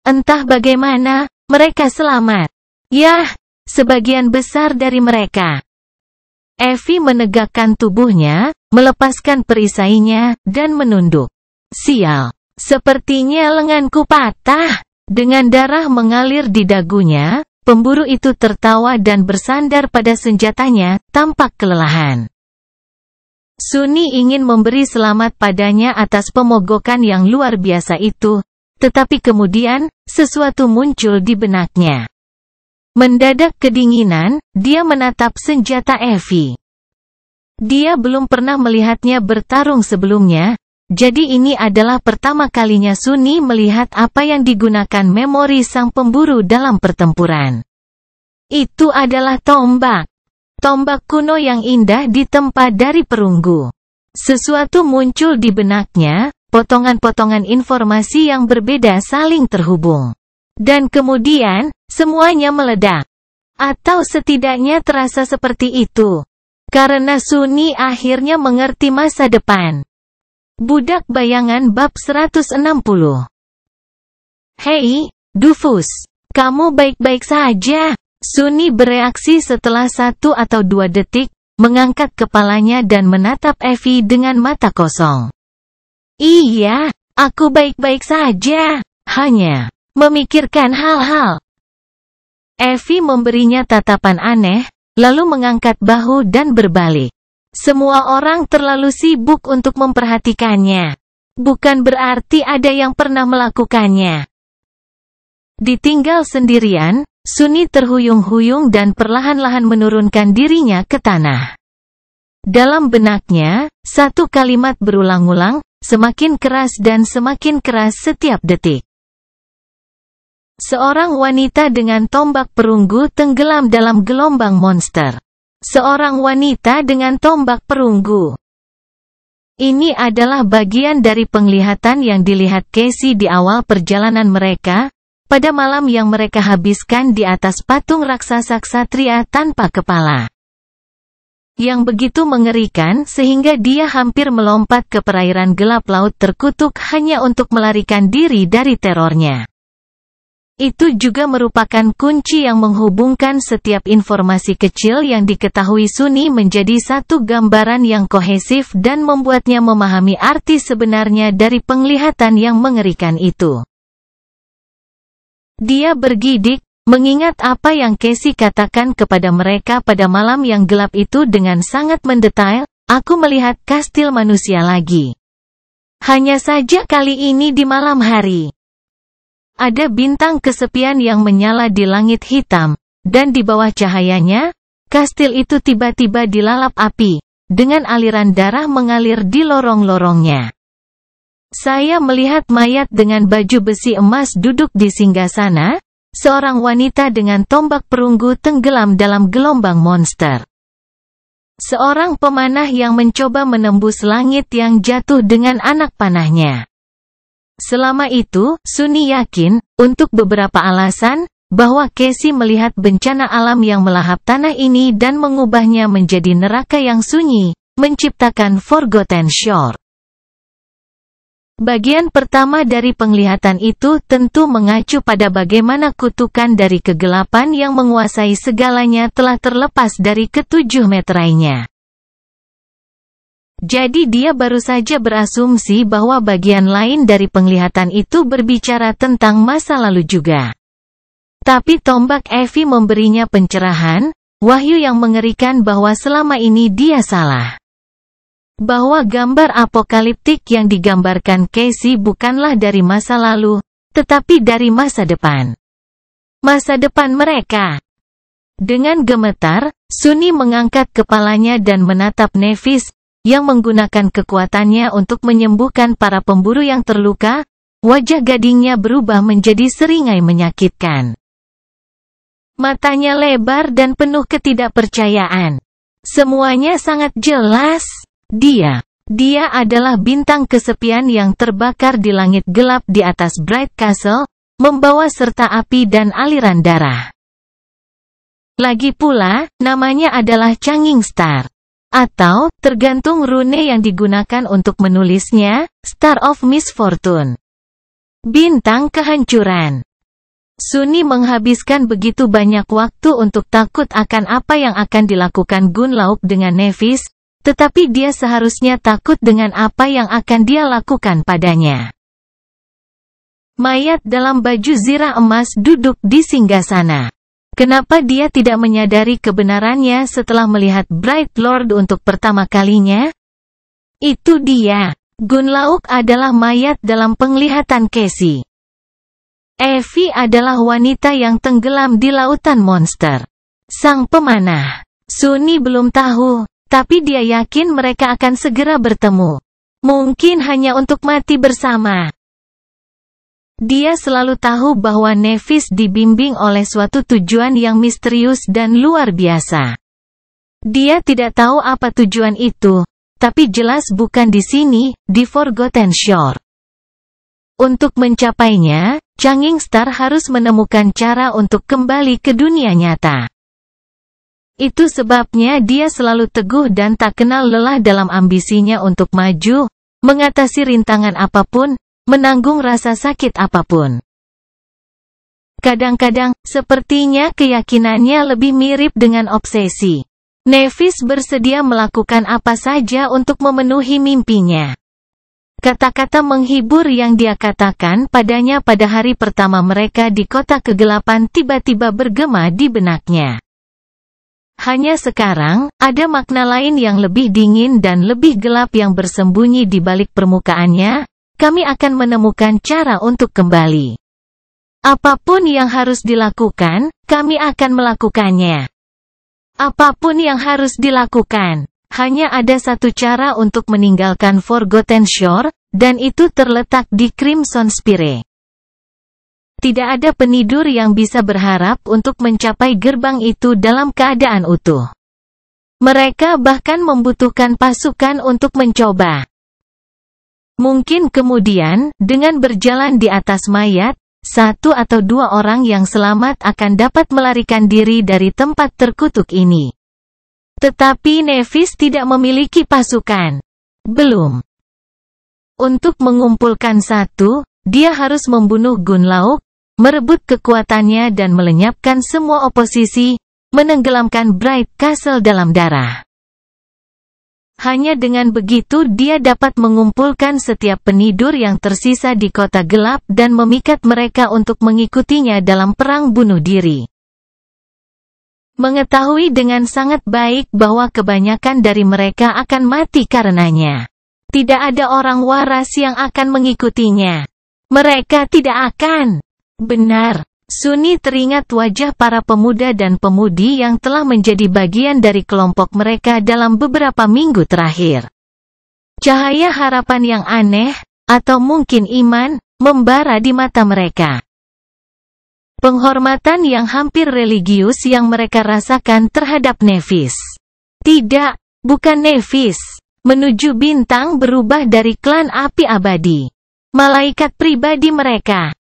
Entah bagaimana, mereka selamat. Yah, sebagian besar dari mereka. Evie menegakkan tubuhnya, melepaskan perisainya, dan menunduk. Sial, sepertinya lenganku patah. Dengan darah mengalir di dagunya, pemburu itu tertawa dan bersandar pada senjatanya, tampak kelelahan. Sunni ingin memberi selamat padanya atas pemogokan yang luar biasa itu, tetapi kemudian, sesuatu muncul di benaknya. Mendadak kedinginan, dia menatap senjata Evie. Dia belum pernah melihatnya bertarung sebelumnya, jadi ini adalah pertama kalinya Sunni melihat apa yang digunakan memori sang pemburu dalam pertempuran. Itu adalah tombak. Tombak kuno yang indah ditempa dari perunggu. Sesuatu muncul di benaknya, potongan-potongan informasi yang berbeda saling terhubung. Dan kemudian, semuanya meledak. Atau setidaknya terasa seperti itu. Karena Sunni akhirnya mengerti masa depan. Budak Bayangan bab 160. Hei, Dufus. Kamu baik-baik saja? Sunni bereaksi setelah 1 atau 2 detik, mengangkat kepalanya dan menatap Evie dengan mata kosong. Iya, aku baik-baik saja. Hanya memikirkan hal-hal. Evie memberinya tatapan aneh, lalu mengangkat bahu dan berbalik. Semua orang terlalu sibuk untuk memperhatikannya. Bukan berarti ada yang pernah melakukannya. Ditinggal sendirian, Sunni terhuyung-huyung dan perlahan-lahan menurunkan dirinya ke tanah. Dalam benaknya, satu kalimat berulang-ulang, semakin keras dan semakin keras setiap detik. Seorang wanita dengan tombak perunggu tenggelam dalam gelombang monster. Seorang wanita dengan tombak perunggu. Ini adalah bagian dari penglihatan yang dilihat Casey di awal perjalanan mereka, pada malam yang mereka habiskan di atas patung raksasa ksatria tanpa kepala. Yang begitu mengerikan sehingga dia hampir melompat ke perairan gelap laut terkutuk hanya untuk melarikan diri dari terornya. Itu juga merupakan kunci yang menghubungkan setiap informasi kecil yang diketahui Sunni menjadi satu gambaran yang kohesif dan membuatnya memahami arti sebenarnya dari penglihatan yang mengerikan itu. Dia bergidik, mengingat apa yang Casey katakan kepada mereka pada malam yang gelap itu dengan sangat mendetail, aku melihat kastil manusia lagi. Hanya saja kali ini di malam hari. Ada bintang kesepian yang menyala di langit hitam, dan di bawah cahayanya, kastil itu tiba-tiba dilalap api, dengan aliran darah mengalir di lorong-lorongnya. Saya melihat mayat dengan baju besi emas duduk di singgasana, seorang wanita dengan tombak perunggu tenggelam dalam gelombang monster. Seorang pemanah yang mencoba menembus langit yang jatuh dengan anak panahnya. Selama itu, Sunni yakin, untuk beberapa alasan, bahwa Casey melihat bencana alam yang melahap tanah ini dan mengubahnya menjadi neraka yang sunyi, menciptakan Forgotten Shore. Bagian pertama dari penglihatan itu tentu mengacu pada bagaimana kutukan dari kegelapan yang menguasai segalanya telah terlepas dari ketujuh meterainya. Jadi dia baru saja berasumsi bahwa bagian lain dari penglihatan itu berbicara tentang masa lalu juga. Tapi tombak Evie memberinya pencerahan, wahyu yang mengerikan bahwa selama ini dia salah. Bahwa gambar apokaliptik yang digambarkan Casey bukanlah dari masa lalu, tetapi dari masa depan. Masa depan mereka. Dengan gemetar, Sunni mengangkat kepalanya dan menatap Nevis, yang menggunakan kekuatannya untuk menyembuhkan para pemburu yang terluka, wajah gadingnya berubah menjadi seringai menyakitkan. Matanya lebar dan penuh ketidakpercayaan. Semuanya sangat jelas. Dia adalah bintang kesepian yang terbakar di langit gelap di atas Bright Castle, membawa serta api dan aliran darah. Lagi pula, namanya adalah Changing Star. Atau, tergantung rune yang digunakan untuk menulisnya, Star of Misfortune. Bintang kehancuran. Sunni menghabiskan begitu banyak waktu untuk takut akan apa yang akan dilakukan Gunlaug dengan Nevis, tetapi dia seharusnya takut dengan apa yang akan dia lakukan padanya. Mayat dalam baju zirah emas duduk di singgasana. Kenapa dia tidak menyadari kebenarannya setelah melihat Bright Lord untuk pertama kalinya? Itu dia. Gunlaug adalah mayat dalam penglihatan Casey. Evie adalah wanita yang tenggelam di lautan monster. Sang pemanah. Sunny belum tahu, tapi dia yakin mereka akan segera bertemu. Mungkin hanya untuk mati bersama. Dia selalu tahu bahwa Nephis dibimbing oleh suatu tujuan yang misterius dan luar biasa. Dia tidak tahu apa tujuan itu, tapi jelas bukan di sini, di Forgotten Shore. Untuk mencapainya, Changing Star harus menemukan cara untuk kembali ke dunia nyata. Itu sebabnya dia selalu teguh dan tak kenal lelah dalam ambisinya untuk maju, mengatasi rintangan apapun, menanggung rasa sakit apapun. Kadang-kadang, sepertinya keyakinannya lebih mirip dengan obsesi. Nephis bersedia melakukan apa saja untuk memenuhi mimpinya. Kata-kata menghibur yang dia katakan padanya pada hari pertama mereka di kota kegelapan tiba-tiba bergema di benaknya. Hanya sekarang, ada makna lain yang lebih dingin dan lebih gelap yang bersembunyi di balik permukaannya. Kami akan menemukan cara untuk kembali. Apapun yang harus dilakukan, kami akan melakukannya. Apapun yang harus dilakukan, hanya ada satu cara untuk meninggalkan Forgotten Shore, dan itu terletak di Crimson Spire. Tidak ada penidur yang bisa berharap untuk mencapai gerbang itu dalam keadaan utuh. Mereka bahkan membutuhkan pasukan untuk mencoba. Mungkin kemudian, dengan berjalan di atas mayat, satu atau dua orang yang selamat akan dapat melarikan diri dari tempat terkutuk ini. Tetapi Nephis tidak memiliki pasukan. Belum. Untuk mengumpulkan satu, dia harus membunuh Gunlaug, merebut kekuatannya dan melenyapkan semua oposisi, menenggelamkan Bright Castle dalam darah. Hanya dengan begitu dia dapat mengumpulkan setiap penidur yang tersisa di kota gelap dan memikat mereka untuk mengikutinya dalam perang bunuh diri. Mengetahui dengan sangat baik bahwa kebanyakan dari mereka akan mati karenanya. Tidak ada orang waras yang akan mengikutinya. Mereka tidak akan. Benar. Sunny teringat wajah para pemuda dan pemudi yang telah menjadi bagian dari kelompok mereka dalam beberapa minggu terakhir. Cahaya harapan yang aneh, atau mungkin iman, membara di mata mereka. Penghormatan yang hampir religius yang mereka rasakan terhadap Nephis. Tidak, bukan Nephis. Menuju bintang berubah dari klan api abadi. Malaikat pribadi mereka.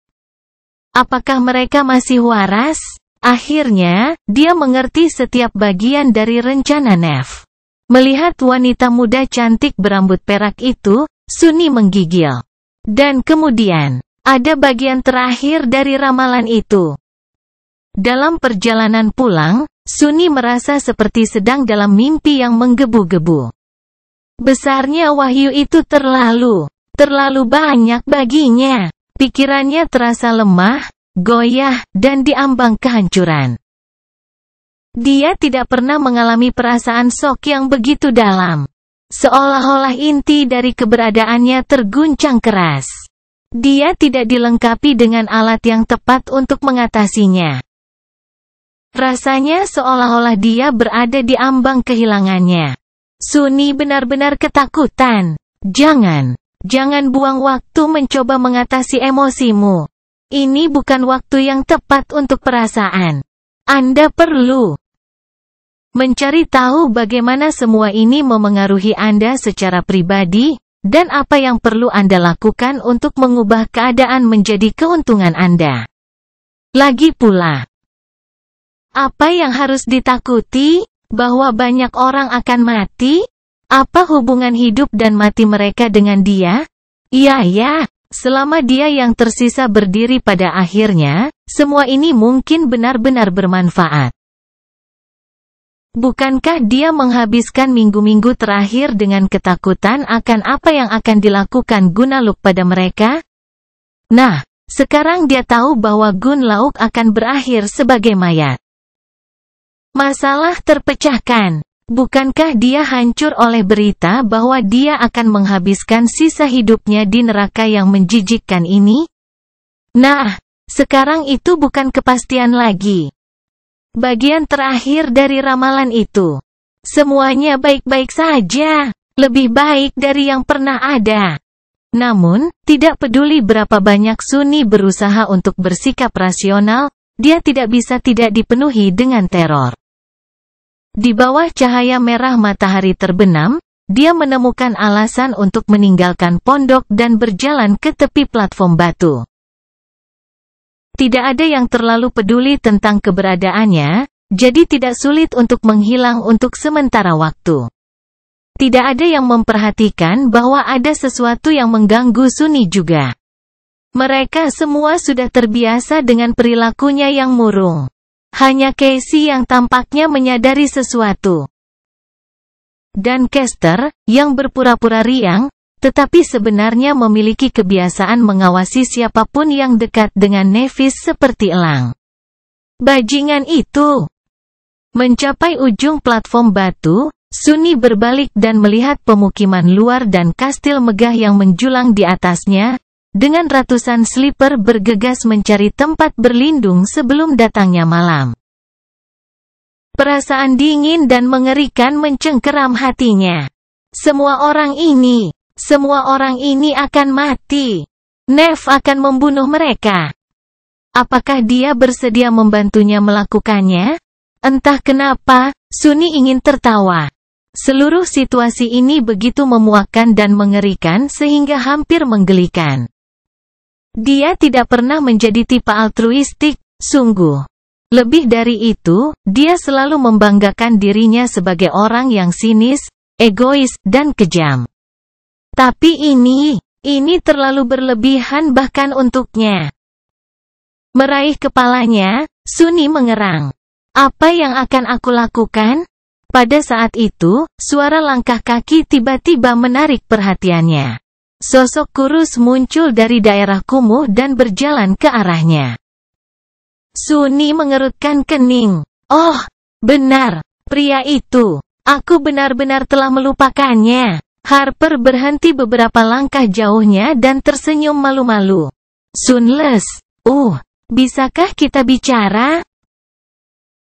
Apakah mereka masih waras? Akhirnya, dia mengerti setiap bagian dari rencana Nef. Melihat wanita muda cantik berambut perak itu, Sunny menggigil. Dan kemudian, ada bagian terakhir dari ramalan itu. Dalam perjalanan pulang, Sunny merasa seperti sedang dalam mimpi yang menggebu-gebu. Besarnya wahyu itu terlalu banyak baginya. Pikirannya terasa lemah, goyah, dan diambang kehancuran. Dia tidak pernah mengalami perasaan shock yang begitu dalam. Seolah-olah inti dari keberadaannya terguncang keras. Dia tidak dilengkapi dengan alat yang tepat untuk mengatasinya. Rasanya seolah-olah dia berada di ambang kehilangannya. Sunny benar-benar ketakutan. Jangan buang waktu mencoba mengatasi emosimu. Ini bukan waktu yang tepat untuk perasaan. Anda perlu mencari tahu bagaimana semua ini memengaruhi Anda secara pribadi, dan apa yang perlu Anda lakukan untuk mengubah keadaan menjadi keuntungan Anda. Lagi pula, apa yang harus ditakuti? Bahwa banyak orang akan mati? Apa hubungan hidup dan mati mereka dengan dia? Ya, selama dia yang tersisa berdiri pada akhirnya, semua ini mungkin benar-benar bermanfaat. Bukankah dia menghabiskan minggu-minggu terakhir dengan ketakutan akan apa yang akan dilakukan Gunlaug pada mereka? Nah, sekarang dia tahu bahwa Gunlaug akan berakhir sebagai mayat. Masalah terpecahkan. Bukankah dia hancur oleh berita bahwa dia akan menghabiskan sisa hidupnya di neraka yang menjijikkan ini? Nah, sekarang itu bukan kepastian lagi. Bagian terakhir dari ramalan itu. Semuanya baik-baik saja. Lebih baik dari yang pernah ada. Namun, tidak peduli berapa banyak Sunni berusaha untuk bersikap rasional, dia tidak bisa tidak dipenuhi dengan teror. Di bawah cahaya merah matahari terbenam, dia menemukan alasan untuk meninggalkan pondok dan berjalan ke tepi platform batu. Tidak ada yang terlalu peduli tentang keberadaannya, jadi tidak sulit untuk menghilang untuk sementara waktu. Tidak ada yang memperhatikan bahwa ada sesuatu yang mengganggu Sunni juga. Mereka semua sudah terbiasa dengan perilakunya yang murung. Hanya Casey yang tampaknya menyadari sesuatu. Dan Kester, yang berpura-pura riang, tetapi sebenarnya memiliki kebiasaan mengawasi siapapun yang dekat dengan Nevis seperti elang. Bajingan itu. Mencapai ujung platform batu, Sunni berbalik dan melihat pemukiman luar dan kastil megah yang menjulang di atasnya, dengan ratusan sleeper bergegas mencari tempat berlindung sebelum datangnya malam. Perasaan dingin dan mengerikan mencengkeram hatinya. Semua orang ini akan mati. Nev akan membunuh mereka. Apakah dia bersedia membantunya melakukannya? Entah kenapa, Sunni ingin tertawa. Seluruh situasi ini begitu memuakkan dan mengerikan sehingga hampir menggelikan. Dia tidak pernah menjadi tipe altruistik, sungguh. Lebih dari itu, dia selalu membanggakan dirinya sebagai orang yang sinis, egois, dan kejam. Tapi ini terlalu berlebihan bahkan untuknya. Meraih kepalanya, Sunni mengerang. Apa yang akan aku lakukan? Pada saat itu, suara langkah kaki tiba-tiba menarik perhatiannya. Sosok kurus muncul dari daerah kumuh dan berjalan ke arahnya. Sunni mengerutkan kening. Oh, benar, pria itu. Aku benar-benar telah melupakannya. Harper berhenti beberapa langkah jauhnya dan tersenyum malu-malu. Sunless, bisakah kita bicara?